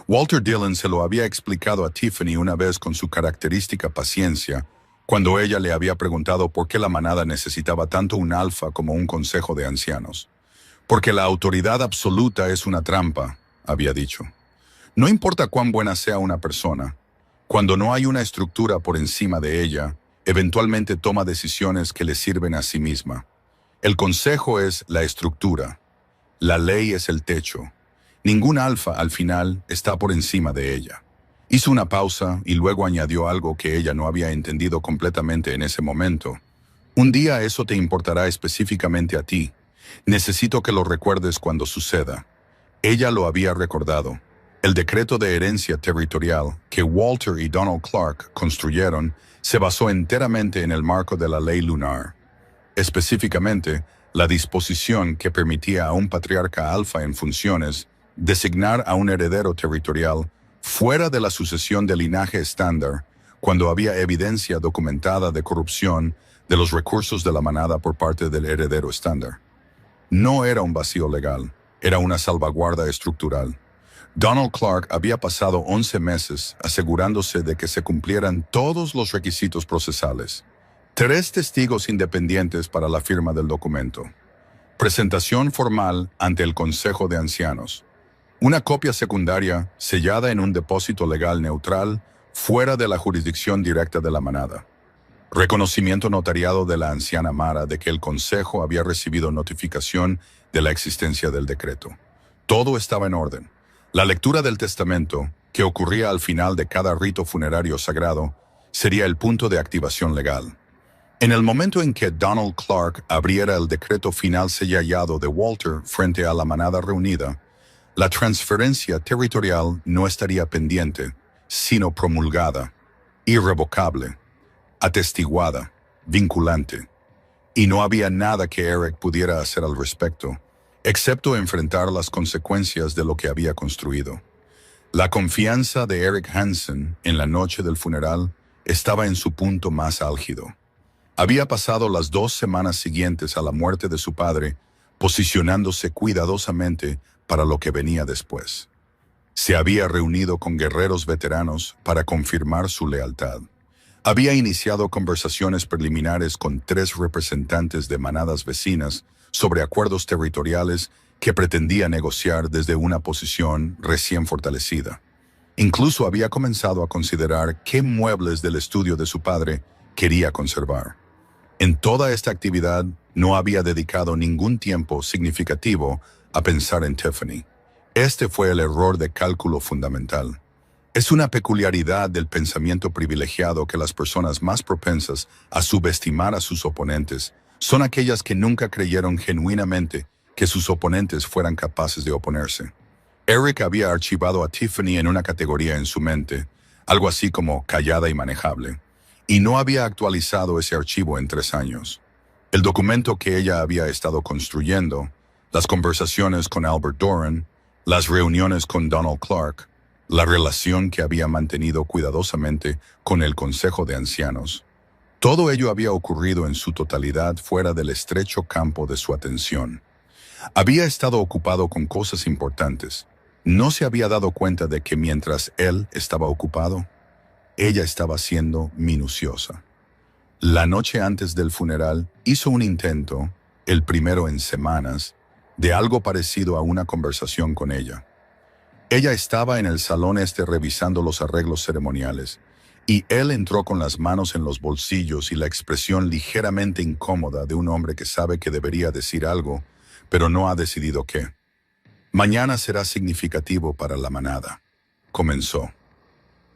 Walter Dillon se lo había explicado a Tiffany una vez con su característica paciencia, cuando ella le había preguntado por qué la manada necesitaba tanto un alfa como un consejo de ancianos. Porque la autoridad absoluta es una trampa, había dicho. No importa cuán buena sea una persona, cuando no hay una estructura por encima de ella, eventualmente toma decisiones que le sirven a sí misma. El consejo es la estructura. La ley es el techo. Ningún alfa, al final, está por encima de ella. Hizo una pausa y luego añadió algo que ella no había entendido completamente en ese momento. Un día eso te importará específicamente a ti. Necesito que lo recuerdes cuando suceda. Ella lo había recordado. El decreto de herencia territorial que Walter y Donald Clark construyeron se basó enteramente en el marco de la ley lunar. Específicamente, la disposición que permitía a un patriarca alfa en funciones designar a un heredero territorial fuera de la sucesión de linaje estándar cuando había evidencia documentada de corrupción de los recursos de la manada por parte del heredero estándar. No era un vacío legal, era una salvaguarda estructural. Donald Clark había pasado 11 meses asegurándose de que se cumplieran todos los requisitos procesales. 3 testigos independientes para la firma del documento. Presentación formal ante el Consejo de Ancianos. Una copia secundaria sellada en un depósito legal neutral fuera de la jurisdicción directa de la manada. Reconocimiento notariado de la anciana Mara de que el Consejo había recibido notificación de la existencia del decreto. Todo estaba en orden. La lectura del testamento, que ocurría al final de cada rito funerario sagrado, sería el punto de activación legal. En el momento en que Donald Clark abriera el decreto final sellado de Walter frente a la manada reunida, la transferencia territorial no estaría pendiente, sino promulgada, irrevocable, atestiguada, vinculante. Y no había nada que Eric pudiera hacer al respecto, excepto enfrentar las consecuencias de lo que había construido. La confianza de Eric Hansen en la noche del funeral estaba en su punto más álgido. Había pasado las 2 semanas siguientes a la muerte de su padre, posicionándose cuidadosamente para lo que venía después. Se había reunido con guerreros veteranos para confirmar su lealtad. Había iniciado conversaciones preliminares con 3 representantes de manadas vecinas sobre acuerdos territoriales que pretendía negociar desde una posición recién fortalecida. Incluso había comenzado a considerar qué muebles del estudio de su padre quería conservar. En toda esta actividad no había dedicado ningún tiempo significativo a pensar en Tiffany. Este fue el error de cálculo fundamental. Es una peculiaridad del pensamiento privilegiado que las personas más propensas a subestimar a sus oponentes son aquellas que nunca creyeron genuinamente que sus oponentes fueran capaces de oponerse. Eric había archivado a Tiffany en una categoría en su mente, algo así como callada y manejable, y no había actualizado ese archivo en 3 años. El documento que ella había estado construyendo, las conversaciones con Albert Doran, las reuniones con Donald Clark, la relación que había mantenido cuidadosamente con el Consejo de Ancianos. Todo ello había ocurrido en su totalidad fuera del estrecho campo de su atención. Había estado ocupado con cosas importantes. No se había dado cuenta de que mientras él estaba ocupado, ella estaba siendo minuciosa. La noche antes del funeral hizo un intento, el primero en semanas, de algo parecido a una conversación con ella. Ella estaba en el salón revisando los arreglos ceremoniales, y él entró con las manos en los bolsillos y la expresión ligeramente incómoda de un hombre que sabe que debería decir algo, pero no ha decidido qué. Mañana será significativo para la manada, comenzó.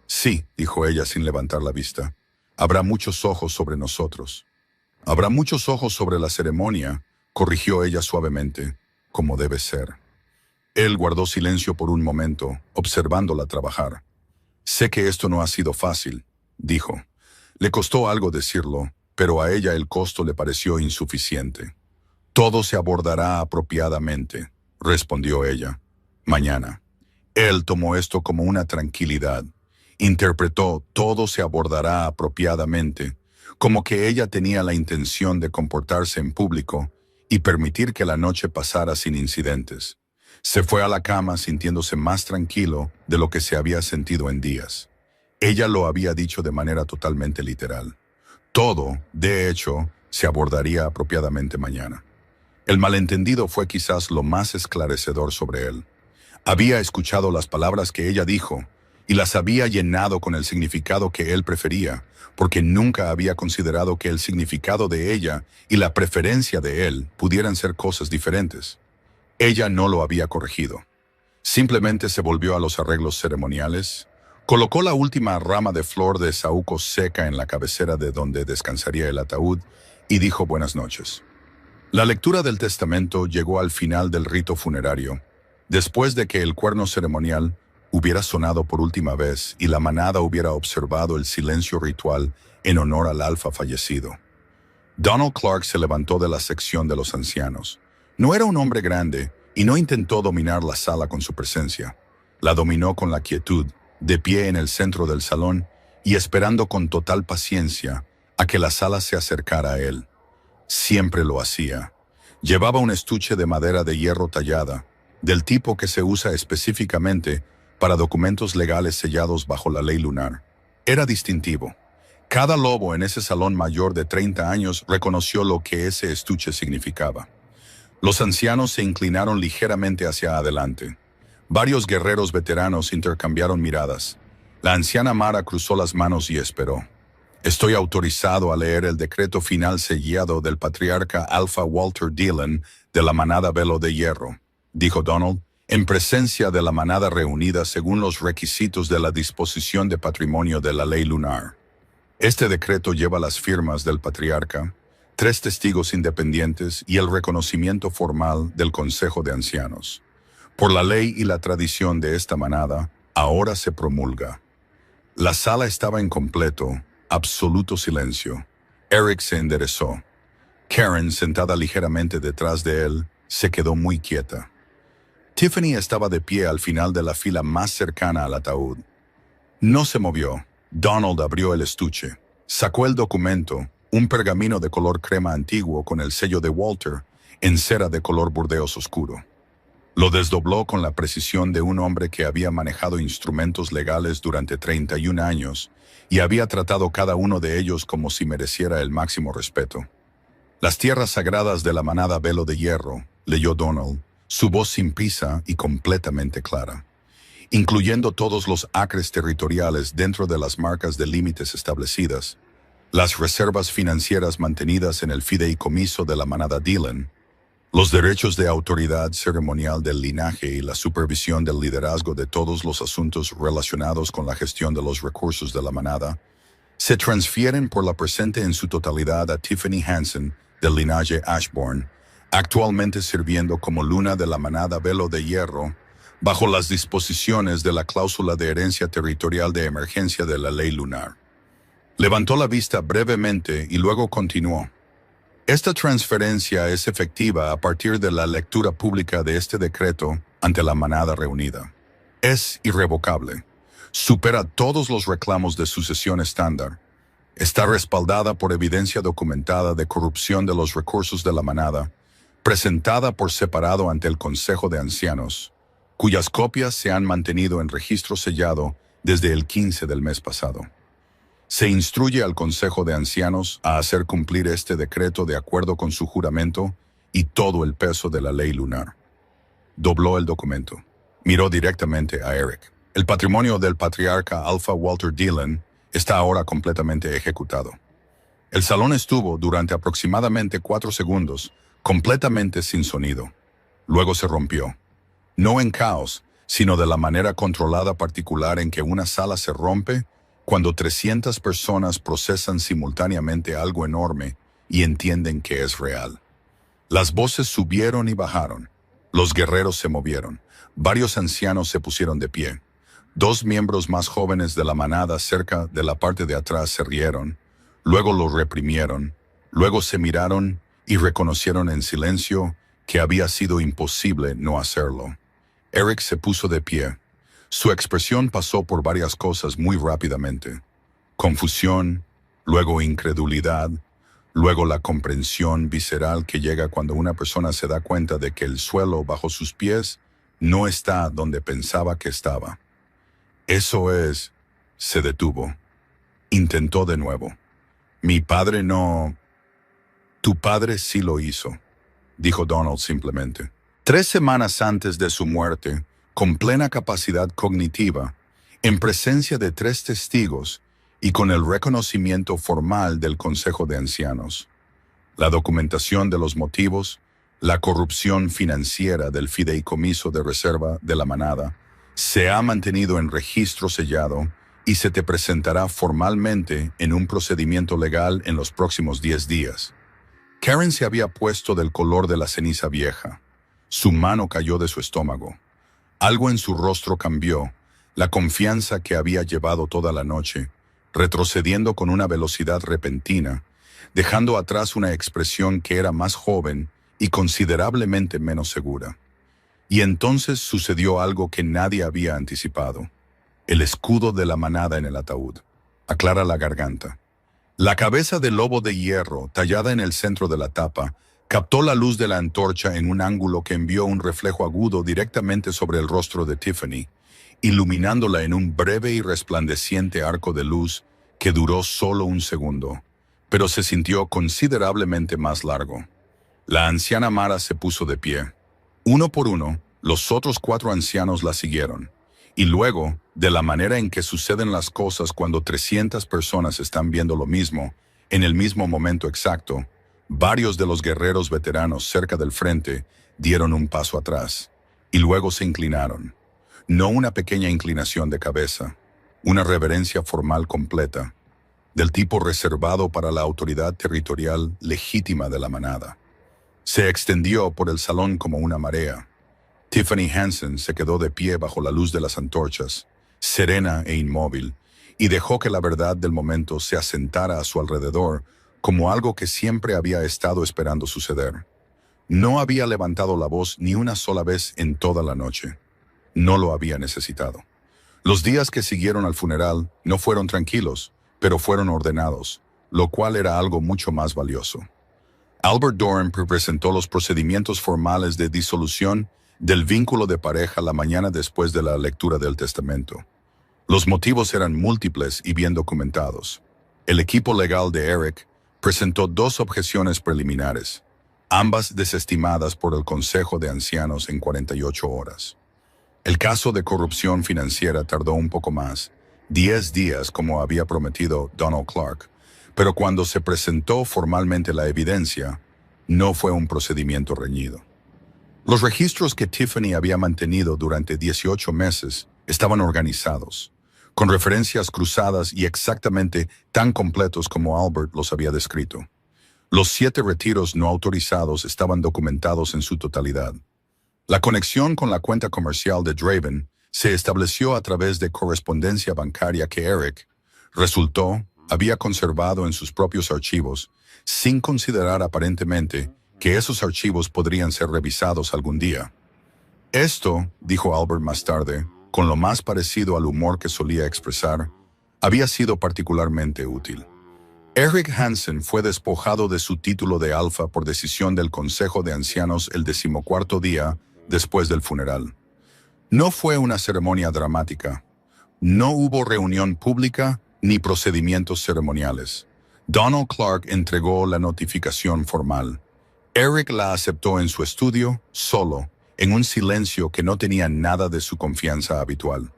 Sí, dijo ella sin levantar la vista. Habrá muchos ojos sobre nosotros. Habrá muchos ojos sobre la ceremonia, corrigió ella suavemente, como debe ser. Él guardó silencio por un momento, observándola trabajar. Sé que esto no ha sido fácil, dijo. Le costó algo decirlo, pero a ella el costo le pareció insuficiente. Todo se abordará apropiadamente, respondió ella. Mañana. Él tomó esto como una tranquilidad. Interpretó todo se abordará apropiadamente, como que ella tenía la intención de comportarse en público y permitir que la noche pasara sin incidentes. Se fue a la cama sintiéndose más tranquilo de lo que se había sentido en días. Ella lo había dicho de manera totalmente literal. Todo, de hecho, se abordaría apropiadamente mañana. El malentendido fue quizás lo más esclarecedor sobre él. Había escuchado las palabras que ella dijo y las había llenado con el significado que él prefería, porque nunca había considerado que el significado de ella y la preferencia de él pudieran ser cosas diferentes. Ella no lo había corregido. Simplemente se volvió a los arreglos ceremoniales, Colocó la última rama de flor de saúco seca en la cabecera de donde descansaría el ataúd y dijo buenas noches. La lectura del testamento llegó al final del rito funerario, después de que el cuerno ceremonial hubiera sonado por última vez y la manada hubiera observado el silencio ritual en honor al alfa fallecido. Donald Clark se levantó de la sección de los ancianos. No era un hombre grande y no intentó dominar la sala con su presencia. La dominó con la quietud, de pie en el centro del salón y esperando con total paciencia a que la sala se acercara a él. Siempre lo hacía. Llevaba un estuche de madera de hierro tallada, del tipo que se usa específicamente para documentos legales sellados bajo la ley lunar. Era distintivo. Cada lobo en ese salón mayor de 30 años reconoció lo que ese estuche significaba. Los ancianos se inclinaron ligeramente hacia adelante. Varios guerreros veteranos intercambiaron miradas. La anciana Mara cruzó las manos y esperó. Estoy autorizado a leer el decreto final sellado del patriarca Alpha Walter Dillon de la manada Velo de Hierro, dijo Donald, en presencia de la manada reunida según los requisitos de la disposición de patrimonio de la ley lunar. Este decreto lleva las firmas del patriarca, 3 testigos independientes y el reconocimiento formal del Consejo de Ancianos. Por la ley y la tradición de esta manada, ahora se promulga. La sala estaba en completo, absoluto silencio. Eric se enderezó. Karen, sentada ligeramente detrás de él, se quedó muy quieta. Tiffany estaba de pie al final de la fila más cercana al ataúd. No se movió. Donald abrió el estuche. Sacó el documento, un pergamino de color crema antiguo con el sello de Walter, en cera de color burdeos oscuro. Lo desdobló con la precisión de un hombre que había manejado instrumentos legales durante 31 años y había tratado cada uno de ellos como si mereciera el máximo respeto. Las tierras sagradas de la manada Velo de Hierro, leyó Donald, su voz sin prisa y completamente clara, incluyendo todos los acres territoriales dentro de las marcas de límites establecidas, las reservas financieras mantenidas en el fideicomiso de la manada Dillon, los derechos de autoridad ceremonial del linaje y la supervisión del liderazgo de todos los asuntos relacionados con la gestión de los recursos de la manada, se transfieren por la presente en su totalidad a Tiffany Hansen, del linaje Ashbourne, actualmente sirviendo como luna de la manada Velo de Hierro, bajo las disposiciones de la cláusula de herencia territorial de emergencia de la ley lunar. Levantó la vista brevemente y luego continuó. Esta transferencia es efectiva a partir de la lectura pública de este decreto ante la manada reunida. Es irrevocable. Supera todos los reclamos de sucesión estándar. Está respaldada por evidencia documentada de corrupción de los recursos de la manada, presentada por separado ante el Consejo de Ancianos, cuyas copias se han mantenido en registro sellado desde el 15 del mes pasado. Se instruye al Consejo de Ancianos a hacer cumplir este decreto de acuerdo con su juramento y todo el peso de la ley lunar. Dobló el documento. Miró directamente a Eric. El patrimonio del patriarca Alpha Walter Dillon está ahora completamente ejecutado. El salón estuvo durante aproximadamente 4 segundos, completamente sin sonido. Luego se rompió. No en caos, sino de la manera controlada particular en que una sala se rompe cuando 300 personas procesan simultáneamente algo enorme y entienden que es real. Las voces subieron y bajaron. Los guerreros se movieron. Varios ancianos se pusieron de pie. 2 miembros más jóvenes de la manada cerca de la parte de atrás se rieron. Luego lo reprimieron. Luego se miraron y reconocieron en silencio que había sido imposible no hacerlo. Eric se puso de pie. Su expresión pasó por varias cosas muy rápidamente. Confusión, luego incredulidad, luego la comprensión visceral que llega cuando una persona se da cuenta de que el suelo bajo sus pies no está donde pensaba que estaba. Eso es, se detuvo. Intentó de nuevo. Mi padre no... Tu padre sí lo hizo, dijo Donald simplemente. 3 semanas antes de su muerte, con plena capacidad cognitiva, en presencia de 3 testigos y con el reconocimiento formal del Consejo de Ancianos. La documentación de los motivos, la corrupción financiera del fideicomiso de reserva de la manada Se ha mantenido en registro sellado y se te presentará formalmente en un procedimiento legal en los próximos 10 días. Karen se había puesto del color de la ceniza vieja. Su mano cayó de su estómago. Algo en su rostro cambió, la confianza que había llevado toda la noche, retrocediendo con una velocidad repentina, dejando atrás una expresión que era más joven y considerablemente menos segura. Y entonces sucedió algo que nadie había anticipado. El escudo de la manada en el ataúd. Aclara la garganta. La cabeza del lobo de hierro, tallada en el centro de la tapa, captó la luz de la antorcha en un ángulo que envió un reflejo agudo directamente sobre el rostro de Tiffany, iluminándola en un breve y resplandeciente arco de luz que duró solo un segundo, pero se sintió considerablemente más largo. La anciana Mara se puso de pie. Uno por uno, los otros 4 ancianos la siguieron. Y luego, de la manera en que suceden las cosas cuando 300 personas están viendo lo mismo, en el mismo momento exacto, varios de los guerreros veteranos cerca del frente dieron un paso atrás, y luego se inclinaron. No una pequeña inclinación de cabeza, una reverencia formal completa, del tipo reservado para la autoridad territorial legítima de la manada. Se extendió por el salón como una marea. Tiffany Hansen se quedó de pie bajo la luz de las antorchas, serena e inmóvil, y dejó que la verdad del momento se asentara a su alrededor como algo que siempre había estado esperando suceder. No había levantado la voz ni una sola vez en toda la noche. No lo había necesitado. Los días que siguieron al funeral no fueron tranquilos, pero fueron ordenados, lo cual era algo mucho más valioso. Albert Doran presentó los procedimientos formales de disolución del vínculo de pareja la mañana después de la lectura del testamento. Los motivos eran múltiples y bien documentados. El equipo legal de Eric presentó 2 objeciones preliminares, ambas desestimadas por el Consejo de Ancianos en 48 horas. El caso de corrupción financiera tardó un poco más, 10 días como había prometido Donald Clark, pero cuando se presentó formalmente la evidencia, no fue un procedimiento reñido. Los registros que Tiffany había mantenido durante 18 meses estaban organizados, con referencias cruzadas y exactamente tan completos como Albert los había descrito. Los 7 retiros no autorizados estaban documentados en su totalidad. La conexión con la cuenta comercial de Draven se estableció a través de correspondencia bancaria que Eric, había conservado en sus propios archivos, sin considerar aparentemente que esos archivos podrían ser revisados algún día. Esto, dijo Albert más tarde, con lo más parecido al humor que solía expresar, había sido particularmente útil. Eric Hansen fue despojado de su título de alfa por decisión del Consejo de Ancianos el 14º día después del funeral. No fue una ceremonia dramática. No hubo reunión pública ni procedimientos ceremoniales. Donald Clark entregó la notificación formal. Eric la aceptó en su estudio, solo, en un silencio que no tenía nada de su confianza habitual.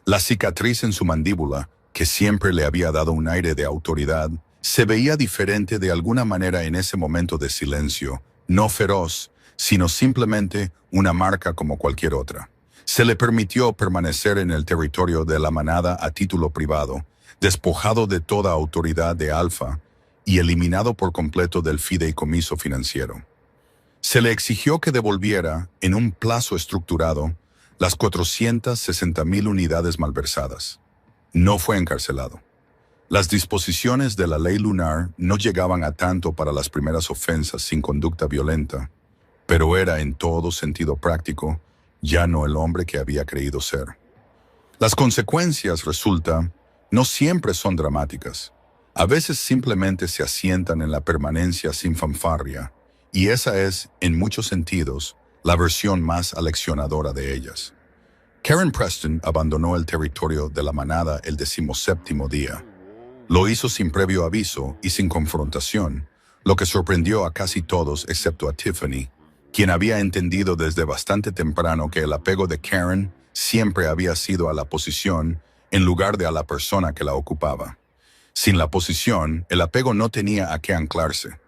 La cicatriz en su mandíbula, que siempre le había dado un aire de autoridad, se veía diferente de alguna manera en ese momento de silencio, no feroz, sino simplemente una marca como cualquier otra. Se le permitió permanecer en el territorio de la manada a título privado, despojado de toda autoridad de Alfa y eliminado por completo del fideicomiso financiero. Se le exigió que devolviera, en un plazo estructurado, las 460,000 unidades malversadas. No fue encarcelado. Las disposiciones de la ley lunar no llegaban a tanto para las primeras ofensas sin conducta violenta, pero era en todo sentido práctico ya no el hombre que había creído ser. Las consecuencias, resulta, no siempre son dramáticas. A veces simplemente se asientan en la permanencia sin fanfarria, y esa es, en muchos sentidos, la versión más aleccionadora de ellas. Karen Preston abandonó el territorio de la manada el 17º día. Lo hizo sin previo aviso y sin confrontación, lo que sorprendió a casi todos excepto a Tiffany, quien había entendido desde bastante temprano que el apego de Karen siempre había sido a la posición en lugar de a la persona que la ocupaba. Sin la posición, el apego no tenía a qué anclarse.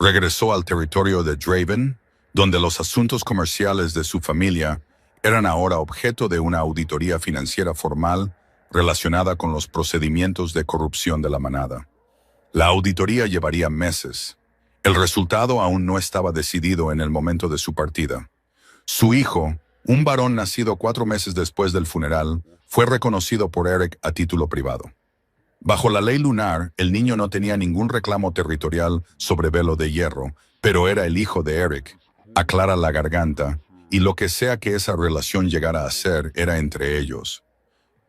Regresó al territorio de Draven, donde los asuntos comerciales de su familia eran ahora objeto de una auditoría financiera formal relacionada con los procedimientos de corrupción de la manada. La auditoría llevaría meses. El resultado aún no estaba decidido en el momento de su partida. Su hijo, un varón nacido 4 meses después del funeral, fue reconocido por Eric a título privado. Bajo la ley lunar, el niño no tenía ningún reclamo territorial sobre Velo de Hierro, pero era el hijo de Eric, aclara la garganta, y lo que sea que esa relación llegara a ser era entre ellos.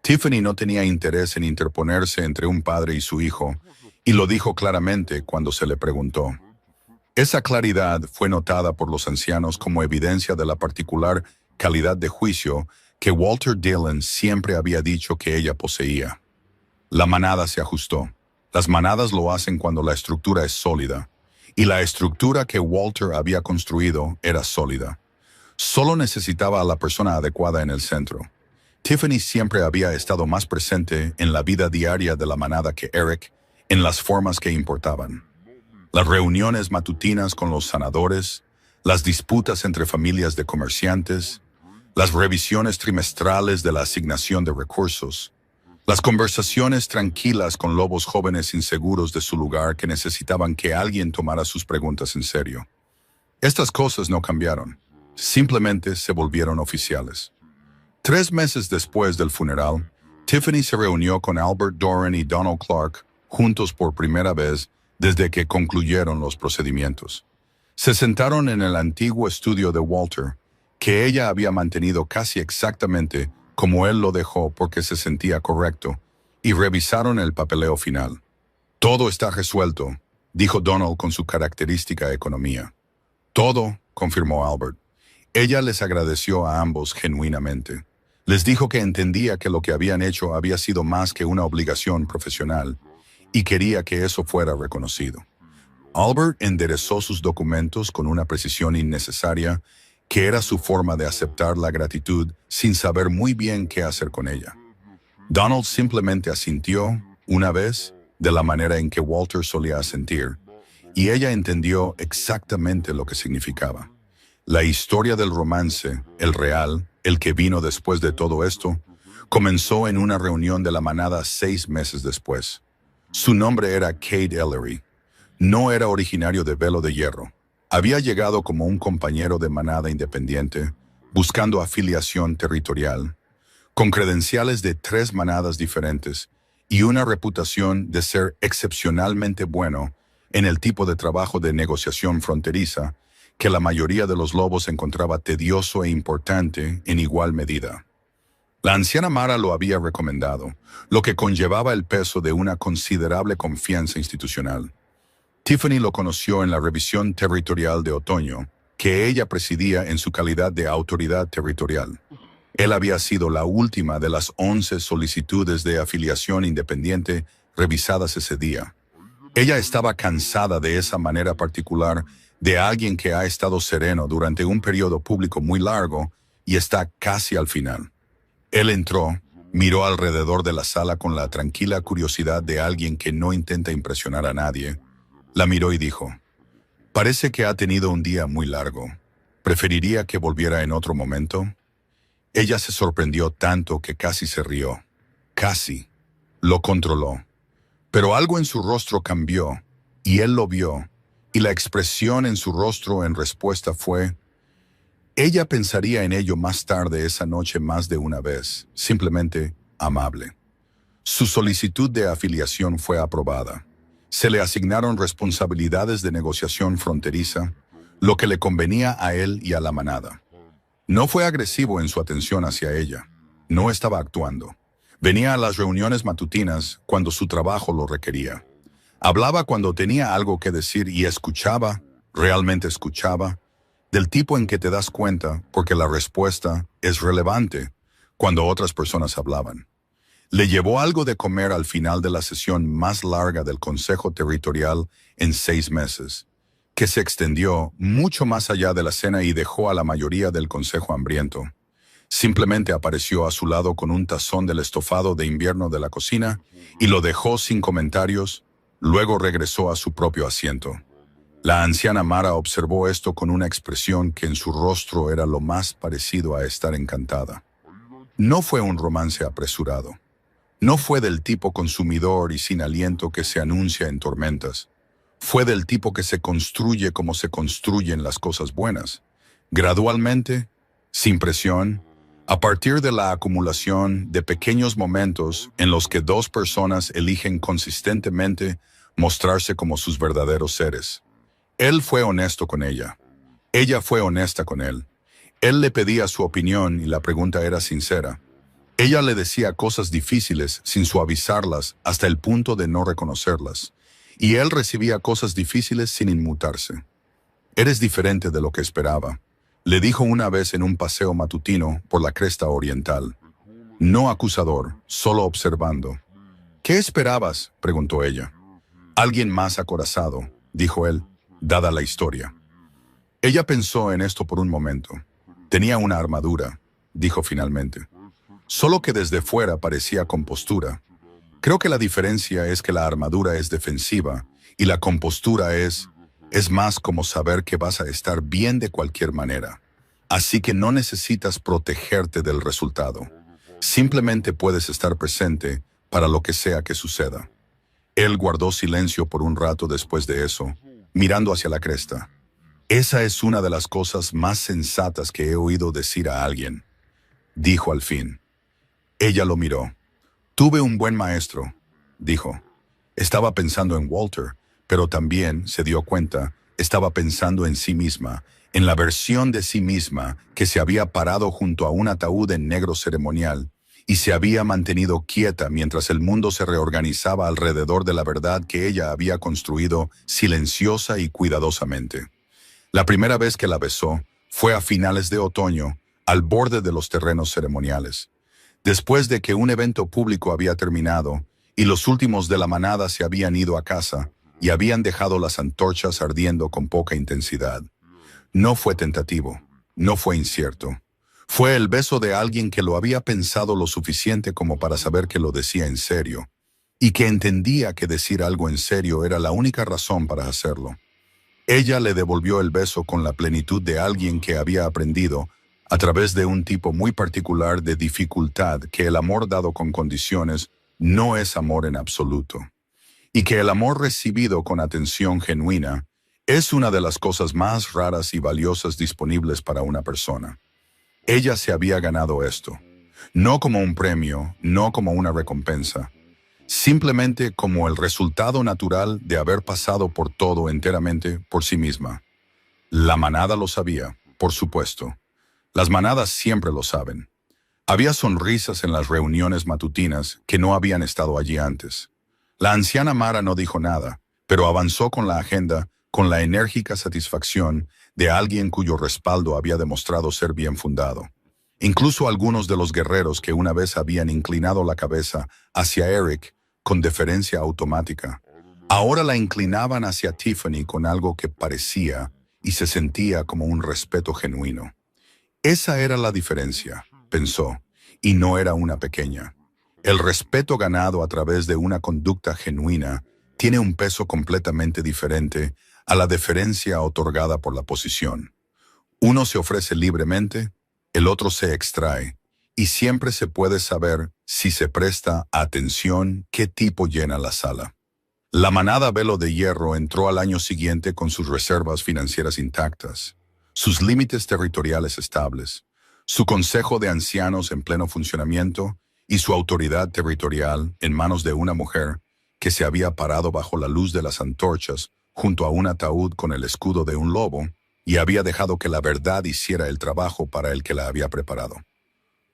Tiffany no tenía interés en interponerse entre un padre y su hijo, y lo dijo claramente cuando se le preguntó. Esa claridad fue notada por los ancianos como evidencia de la particular calidad de juicio que Walter Dillon siempre había dicho que ella poseía. La manada se ajustó. Las manadas lo hacen cuando la estructura es sólida, y la estructura que Walter había construido era sólida. Solo necesitaba a la persona adecuada en el centro. Tiffany siempre había estado más presente en la vida diaria de la manada que Eric, en las formas que importaban. Las reuniones matutinas con los sanadores, las disputas entre familias de comerciantes, las revisiones trimestrales de la asignación de recursos, las conversaciones tranquilas con lobos jóvenes inseguros de su lugar que necesitaban que alguien tomara sus preguntas en serio. Estas cosas no cambiaron, simplemente se volvieron oficiales. 3 meses después del funeral, Tiffany se reunió con Albert Doran y Donald Clark juntos por primera vez desde que concluyeron los procedimientos. Se sentaron en el antiguo estudio de Walter, que ella había mantenido casi exactamente como él lo dejó porque se sentía correcto, y revisaron el papeleo final. Todo está resuelto, dijo Donald con su característica economía. Todo, confirmó Albert. Ella les agradeció a ambos genuinamente. Les dijo que entendía que lo que habían hecho había sido más que una obligación profesional, y quería que eso fuera reconocido. Albert enderezó sus documentos con una precisión innecesaria, que era su forma de aceptar la gratitud sin saber muy bien qué hacer con ella. Donald simplemente asintió, una vez, de la manera en que Walter solía asentir, y ella entendió exactamente lo que significaba. La historia del romance, el real, el que vino después de todo esto, comenzó en una reunión de la manada 6 meses después. Su nombre era Cade Ellery. No era originario de Velo de Hierro. Había llegado como un compañero de manada independiente, buscando afiliación territorial, con credenciales de 3 manadas diferentes y una reputación de ser excepcionalmente bueno en el tipo de trabajo de negociación fronteriza que la mayoría de los lobos encontraba tedioso e importante en igual medida. La anciana Mara lo había recomendado, lo que conllevaba el peso de una considerable confianza institucional. Tiffany lo conoció en la revisión territorial de otoño, que ella presidía en su calidad de autoridad territorial. Él había sido la última de las 11 solicitudes de afiliación independiente revisadas ese día. Ella estaba cansada de esa manera particular de alguien que ha estado sereno durante un periodo público muy largo y está casi al final. Él entró, miró alrededor de la sala con la tranquila curiosidad de alguien que no intenta impresionar a nadie. La miró y dijo, «Parece que ha tenido un día muy largo. ¿Preferiría que volviera en otro momento?» Ella se sorprendió tanto que casi se rió. Casi. Lo controló. Pero algo en su rostro cambió, y él lo vio, y la expresión en su rostro en respuesta fue, ella pensaría en ello más tarde esa noche más de una vez, simplemente amable. Su solicitud de afiliación fue aprobada. Se le asignaron responsabilidades de negociación fronteriza, lo que le convenía a él y a la manada. No fue agresivo en su atención hacia ella. No estaba actuando. Venía a las reuniones matutinas cuando su trabajo lo requería. Hablaba cuando tenía algo que decir y escuchaba, realmente escuchaba, del tipo en que te das cuenta porque la respuesta es relevante cuando otras personas hablaban. Le llevó algo de comer al final de la sesión más larga del Consejo Territorial en 6 meses, que se extendió mucho más allá de la cena y dejó a la mayoría del Consejo hambriento. Simplemente apareció a su lado con un tazón del estofado de invierno de la cocina y lo dejó sin comentarios, luego regresó a su propio asiento. La anciana Mara observó esto con una expresión que en su rostro era lo más parecido a estar encantada. No fue un romance apresurado. No fue del tipo consumidor y sin aliento que se anuncia en tormentas. Fue del tipo que se construye como se construyen las cosas buenas, gradualmente, sin presión, a partir de la acumulación de pequeños momentos en los que dos personas eligen consistentemente mostrarse como sus verdaderos seres. Él fue honesto con ella. Ella fue honesta con él. Él le pedía su opinión y la pregunta era sincera. Ella le decía cosas difíciles sin suavizarlas hasta el punto de no reconocerlas. Y él recibía cosas difíciles sin inmutarse. «Eres diferente de lo que esperaba», le dijo una vez en un paseo matutino por la cresta oriental. No acusador, solo observando. «¿Qué esperabas?», preguntó ella. «Alguien más acorazado», dijo él, dada la historia. Ella pensó en esto por un momento. «Tenía una armadura», dijo finalmente. Solo que desde fuera parecía compostura. Creo que la diferencia es que la armadura es defensiva y la compostura es más como saber que vas a estar bien de cualquier manera. Así que no necesitas protegerte del resultado. Simplemente puedes estar presente para lo que sea que suceda. Él guardó silencio por un rato después de eso, mirando hacia la cresta. «Esa es una de las cosas más sensatas que he oído decir a alguien», dijo al fin. Ella lo miró. «Tuve un buen maestro», dijo. Estaba pensando en Walter, pero también, se dio cuenta, estaba pensando en sí misma, en la versión de sí misma que se había parado junto a un ataúd en negro ceremonial y se había mantenido quieta mientras el mundo se reorganizaba alrededor de la verdad que ella había construido silenciosa y cuidadosamente. La primera vez que la besó fue a finales de otoño, al borde de los terrenos ceremoniales. Después de que un evento público había terminado y los últimos de la manada se habían ido a casa y habían dejado las antorchas ardiendo con poca intensidad. No fue tentativo, no fue incierto. Fue el beso de alguien que lo había pensado lo suficiente como para saber que lo decía en serio, y que entendía que decir algo en serio era la única razón para hacerlo. Ella le devolvió el beso con la plenitud de alguien que había aprendido, a través de un tipo muy particular de dificultad, que el amor dado con condiciones no es amor en absoluto, y que el amor recibido con atención genuina es una de las cosas más raras y valiosas disponibles para una persona. Ella se había ganado esto, no como un premio, no como una recompensa, simplemente como el resultado natural de haber pasado por todo enteramente por sí misma. La manada lo sabía, por supuesto. Las manadas siempre lo saben. Había sonrisas en las reuniones matutinas que no habían estado allí antes. La anciana Mara no dijo nada, pero avanzó con la agenda con la enérgica satisfacción de alguien cuyo respaldo había demostrado ser bien fundado. Incluso algunos de los guerreros que una vez habían inclinado la cabeza hacia Eric con deferencia automática, ahora la inclinaban hacia Tiffany con algo que parecía y se sentía como un respeto genuino. Esa era la diferencia, pensó, y no era una pequeña. El respeto ganado a través de una conducta genuina tiene un peso completamente diferente a la deferencia otorgada por la posición. Uno se ofrece libremente, el otro se extrae, y siempre se puede saber, si se presta atención, qué tipo llena la sala. La manada Velo de Hierro entró al año siguiente con sus reservas financieras intactas, sus límites territoriales estables, su consejo de ancianos en pleno funcionamiento y su autoridad territorial en manos de una mujer que se había parado bajo la luz de las antorchas junto a un ataúd con el escudo de un lobo y había dejado que la verdad hiciera el trabajo para el que la había preparado.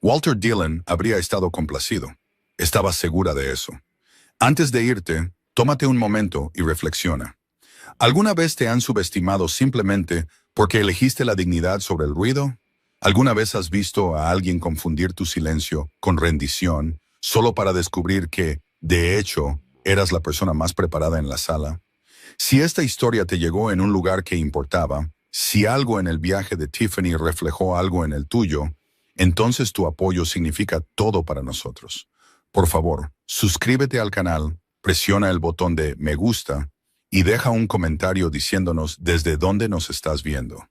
Walter Dillon habría estado complacido. Estaba segura de eso. Antes de irte, tómate un momento y reflexiona. ¿Alguna vez te han subestimado simplemente porque elegiste la dignidad sobre el ruido? ¿Alguna vez has visto a alguien confundir tu silencio con rendición solo para descubrir que, de hecho, eras la persona más preparada en la sala? Si esta historia te llegó en un lugar que importaba, si algo en el viaje de Tiffany reflejó algo en el tuyo, entonces tu apoyo significa todo para nosotros. Por favor, suscríbete al canal, presiona el botón de me gusta y deja un comentario diciéndonos desde dónde nos estás viendo.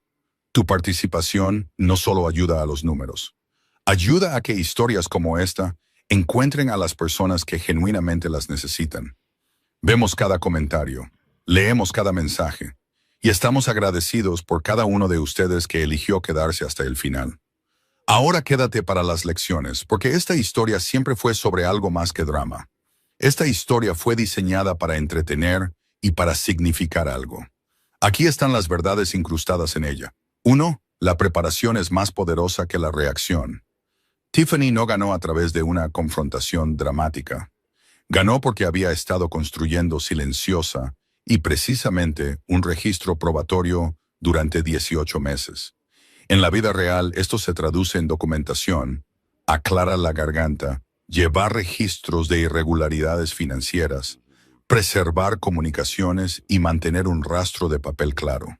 Tu participación no solo ayuda a los números, ayuda a que historias como esta encuentren a las personas que genuinamente las necesitan. Vemos cada comentario, leemos cada mensaje, y estamos agradecidos por cada uno de ustedes que eligió quedarse hasta el final. Ahora quédate para las lecciones, porque esta historia siempre fue sobre algo más que drama. Esta historia fue diseñada para entretener y para significar algo. Aquí están las verdades incrustadas en ella. 1. La preparación es más poderosa que la reacción. Tiffany no ganó a través de una confrontación dramática. Ganó porque había estado construyendo silenciosa y precisamente un registro probatorio durante 18 meses. En la vida real, esto se traduce en documentación, aclarar la garganta, llevar registros de irregularidades financieras, preservar comunicaciones y mantener un rastro de papel claro.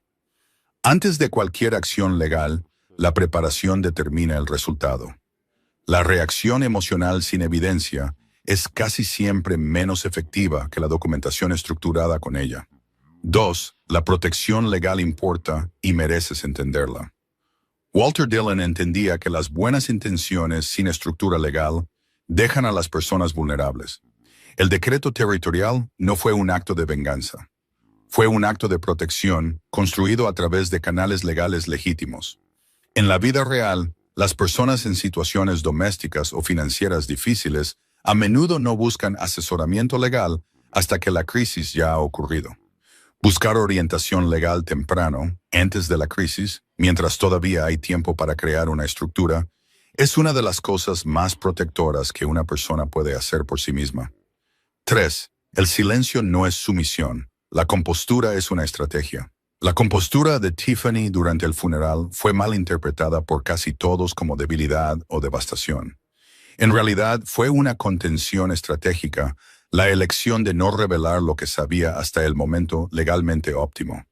Antes de cualquier acción legal, la preparación determina el resultado. La reacción emocional sin evidencia es casi siempre menos efectiva que la documentación estructurada con ella. 2. La protección legal importa y mereces entenderla. Walter Dillon entendía que las buenas intenciones sin estructura legal dejan a las personas vulnerables. El decreto territorial no fue un acto de venganza. Fue un acto de protección construido a través de canales legales legítimos. En la vida real, las personas en situaciones domésticas o financieras difíciles a menudo no buscan asesoramiento legal hasta que la crisis ya ha ocurrido. Buscar orientación legal temprano, antes de la crisis, mientras todavía hay tiempo para crear una estructura, es una de las cosas más protectoras que una persona puede hacer por sí misma. 3. El silencio no es sumisión. La compostura es una estrategia. La compostura de Tiffany durante el funeral fue mal interpretada por casi todos como debilidad o devastación. En realidad, fue una contención estratégica, la elección de no revelar lo que sabía hasta el momento legalmente óptimo.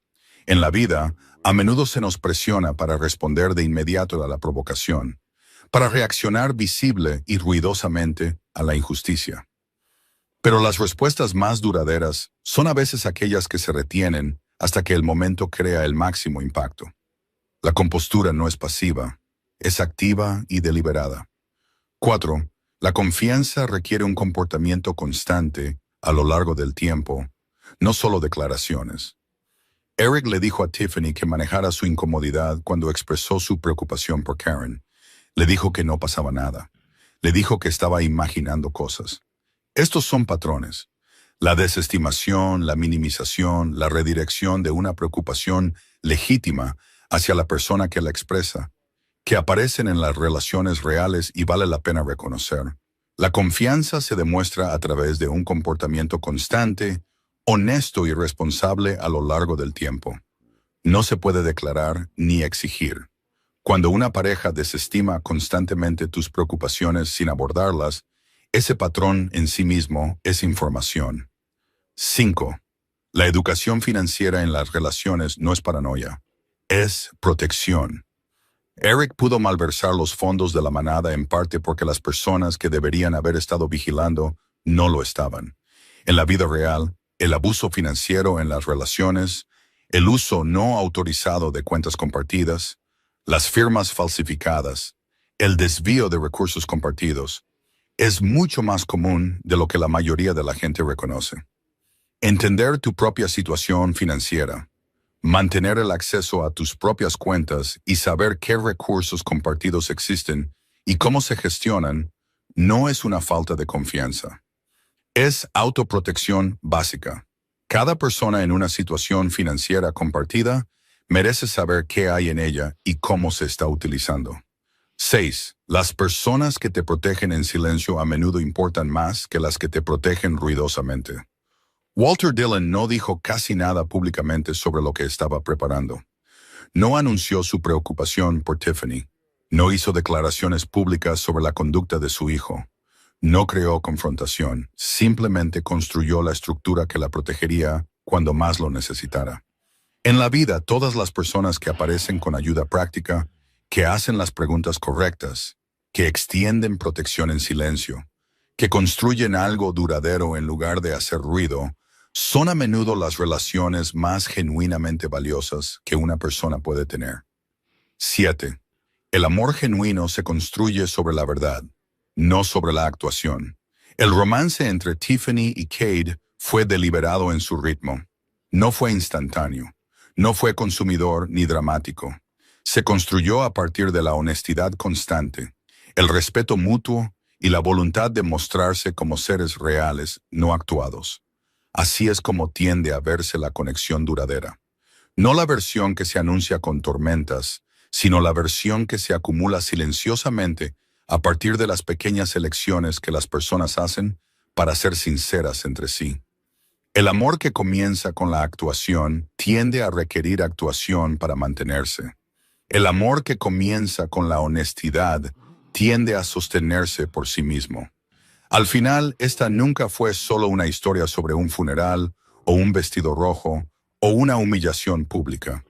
En la vida, a menudo se nos presiona para responder de inmediato a la provocación, para reaccionar visible y ruidosamente a la injusticia. Pero las respuestas más duraderas son a veces aquellas que se retienen hasta que el momento crea el máximo impacto. La compostura no es pasiva, es activa y deliberada. 4. La confianza requiere un comportamiento constante a lo largo del tiempo, no solo declaraciones. Eric le dijo a Tiffany que manejara su incomodidad cuando expresó su preocupación por Karen. Le dijo que no pasaba nada. Le dijo que estaba imaginando cosas. Estos son patrones. La desestimación, la minimización, la redirección de una preocupación legítima hacia la persona que la expresa, que aparecen en las relaciones reales y vale la pena reconocer. La confianza se demuestra a través de un comportamiento constante, honesto y responsable a lo largo del tiempo. No se puede declarar ni exigir. Cuando una pareja desestima constantemente tus preocupaciones sin abordarlas, ese patrón en sí mismo es información. 5. La educación financiera en las relaciones no es paranoia, es protección. Eric pudo malversar los fondos de la manada en parte porque las personas que deberían haber estado vigilando no lo estaban. En la vida real, el abuso financiero en las relaciones, el uso no autorizado de cuentas compartidas, las firmas falsificadas, el desvío de recursos compartidos, es mucho más común de lo que la mayoría de la gente reconoce. Entender tu propia situación financiera, mantener el acceso a tus propias cuentas y saber qué recursos compartidos existen y cómo se gestionan, no es una falta de confianza. Es autoprotección básica. Cada persona en una situación financiera compartida merece saber qué hay en ella y cómo se está utilizando. 6. Las personas que te protegen en silencio a menudo importan más que las que te protegen ruidosamente. Walter Dillon no dijo casi nada públicamente sobre lo que estaba preparando. No anunció su preocupación por Tiffany. No hizo declaraciones públicas sobre la conducta de su hijo. No creó confrontación. Simplemente construyó la estructura que la protegería cuando más lo necesitara. En la vida, todas las personas que aparecen con ayuda práctica, que hacen las preguntas correctas, que extienden protección en silencio, que construyen algo duradero en lugar de hacer ruido, son a menudo las relaciones más genuinamente valiosas que una persona puede tener. 7. El amor genuino se construye sobre la verdad, no sobre la actuación. El romance entre Tiffany y Cade fue deliberado en su ritmo. No fue instantáneo. No fue consumidor ni dramático. Se construyó a partir de la honestidad constante, el respeto mutuo y la voluntad de mostrarse como seres reales, no actuados. Así es como tiende a verse la conexión duradera. No la versión que se anuncia con tormentas, sino la versión que se acumula silenciosamente a partir de las pequeñas elecciones que las personas hacen para ser sinceras entre sí. El amor que comienza con la actuación tiende a requerir actuación para mantenerse. El amor que comienza con la honestidad tiende a sostenerse por sí mismo. Al final, esta nunca fue solo una historia sobre un funeral, o un vestido rojo, o una humillación pública.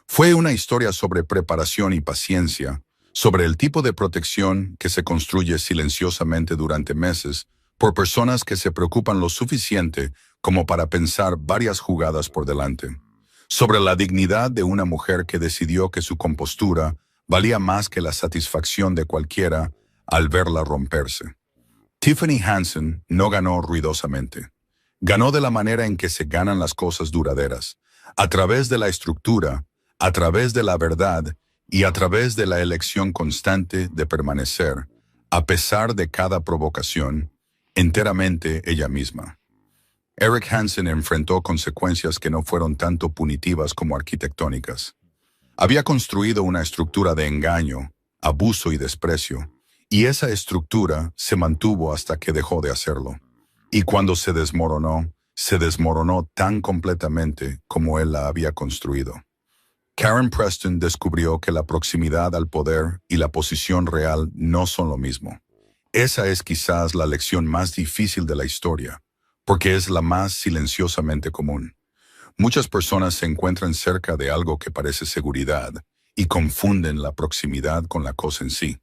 Fue una historia sobre preparación y paciencia, sobre el tipo de protección que se construye silenciosamente durante meses por personas que se preocupan lo suficiente como para pensar varias jugadas por delante. Sobre la dignidad de una mujer que decidió que su compostura valía más que la satisfacción de cualquiera al verla romperse. Tiffany Hansen no ganó ruidosamente. Ganó de la manera en que se ganan las cosas duraderas, a través de la estructura, a través de la verdad y a través de la elección constante de permanecer, a pesar de cada provocación, enteramente ella misma. Eric Hansen enfrentó consecuencias que no fueron tanto punitivas como arquitectónicas. Había construido una estructura de engaño, abuso y desprecio, y esa estructura se mantuvo hasta que dejó de hacerlo. Y cuando se desmoronó tan completamente como él la había construido. Karen Preston descubrió que la proximidad al poder y la posición real no son lo mismo. Esa es quizás la lección más difícil de la historia, porque es la más silenciosamente común. Muchas personas se encuentran cerca de algo que parece seguridad y confunden la proximidad con la cosa en sí.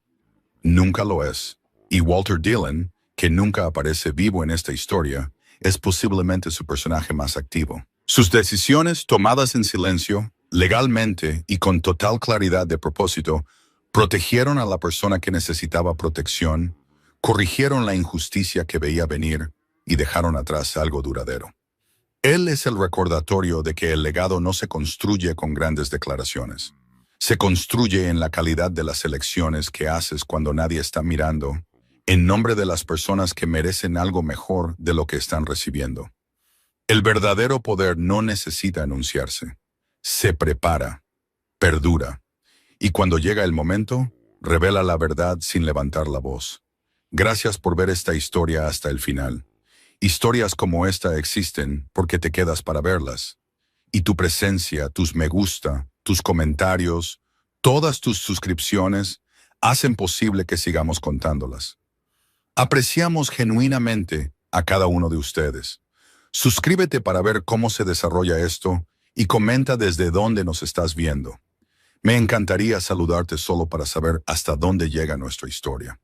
Nunca lo es. Y Walter Dillon, que nunca aparece vivo en esta historia, es posiblemente su personaje más activo. Sus decisiones, tomadas en silencio, legalmente y con total claridad de propósito, protegieron a la persona que necesitaba protección, corrigieron la injusticia que veía venir y dejaron atrás algo duradero. Él es el recordatorio de que el legado no se construye con grandes declaraciones. Se construye en la calidad de las elecciones que haces cuando nadie está mirando, en nombre de las personas que merecen algo mejor de lo que están recibiendo. El verdadero poder no necesita anunciarse. Se prepara, perdura, y cuando llega el momento, revela la verdad sin levantar la voz. Gracias por ver esta historia hasta el final. Historias como esta existen porque te quedas para verlas. Y tu presencia, tus me gusta, tus comentarios, todas tus suscripciones hacen posible que sigamos contándolas. Apreciamos genuinamente a cada uno de ustedes. Suscríbete para ver cómo se desarrolla esto y comenta desde dónde nos estás viendo. Me encantaría saludarte solo para saber hasta dónde llega nuestra historia.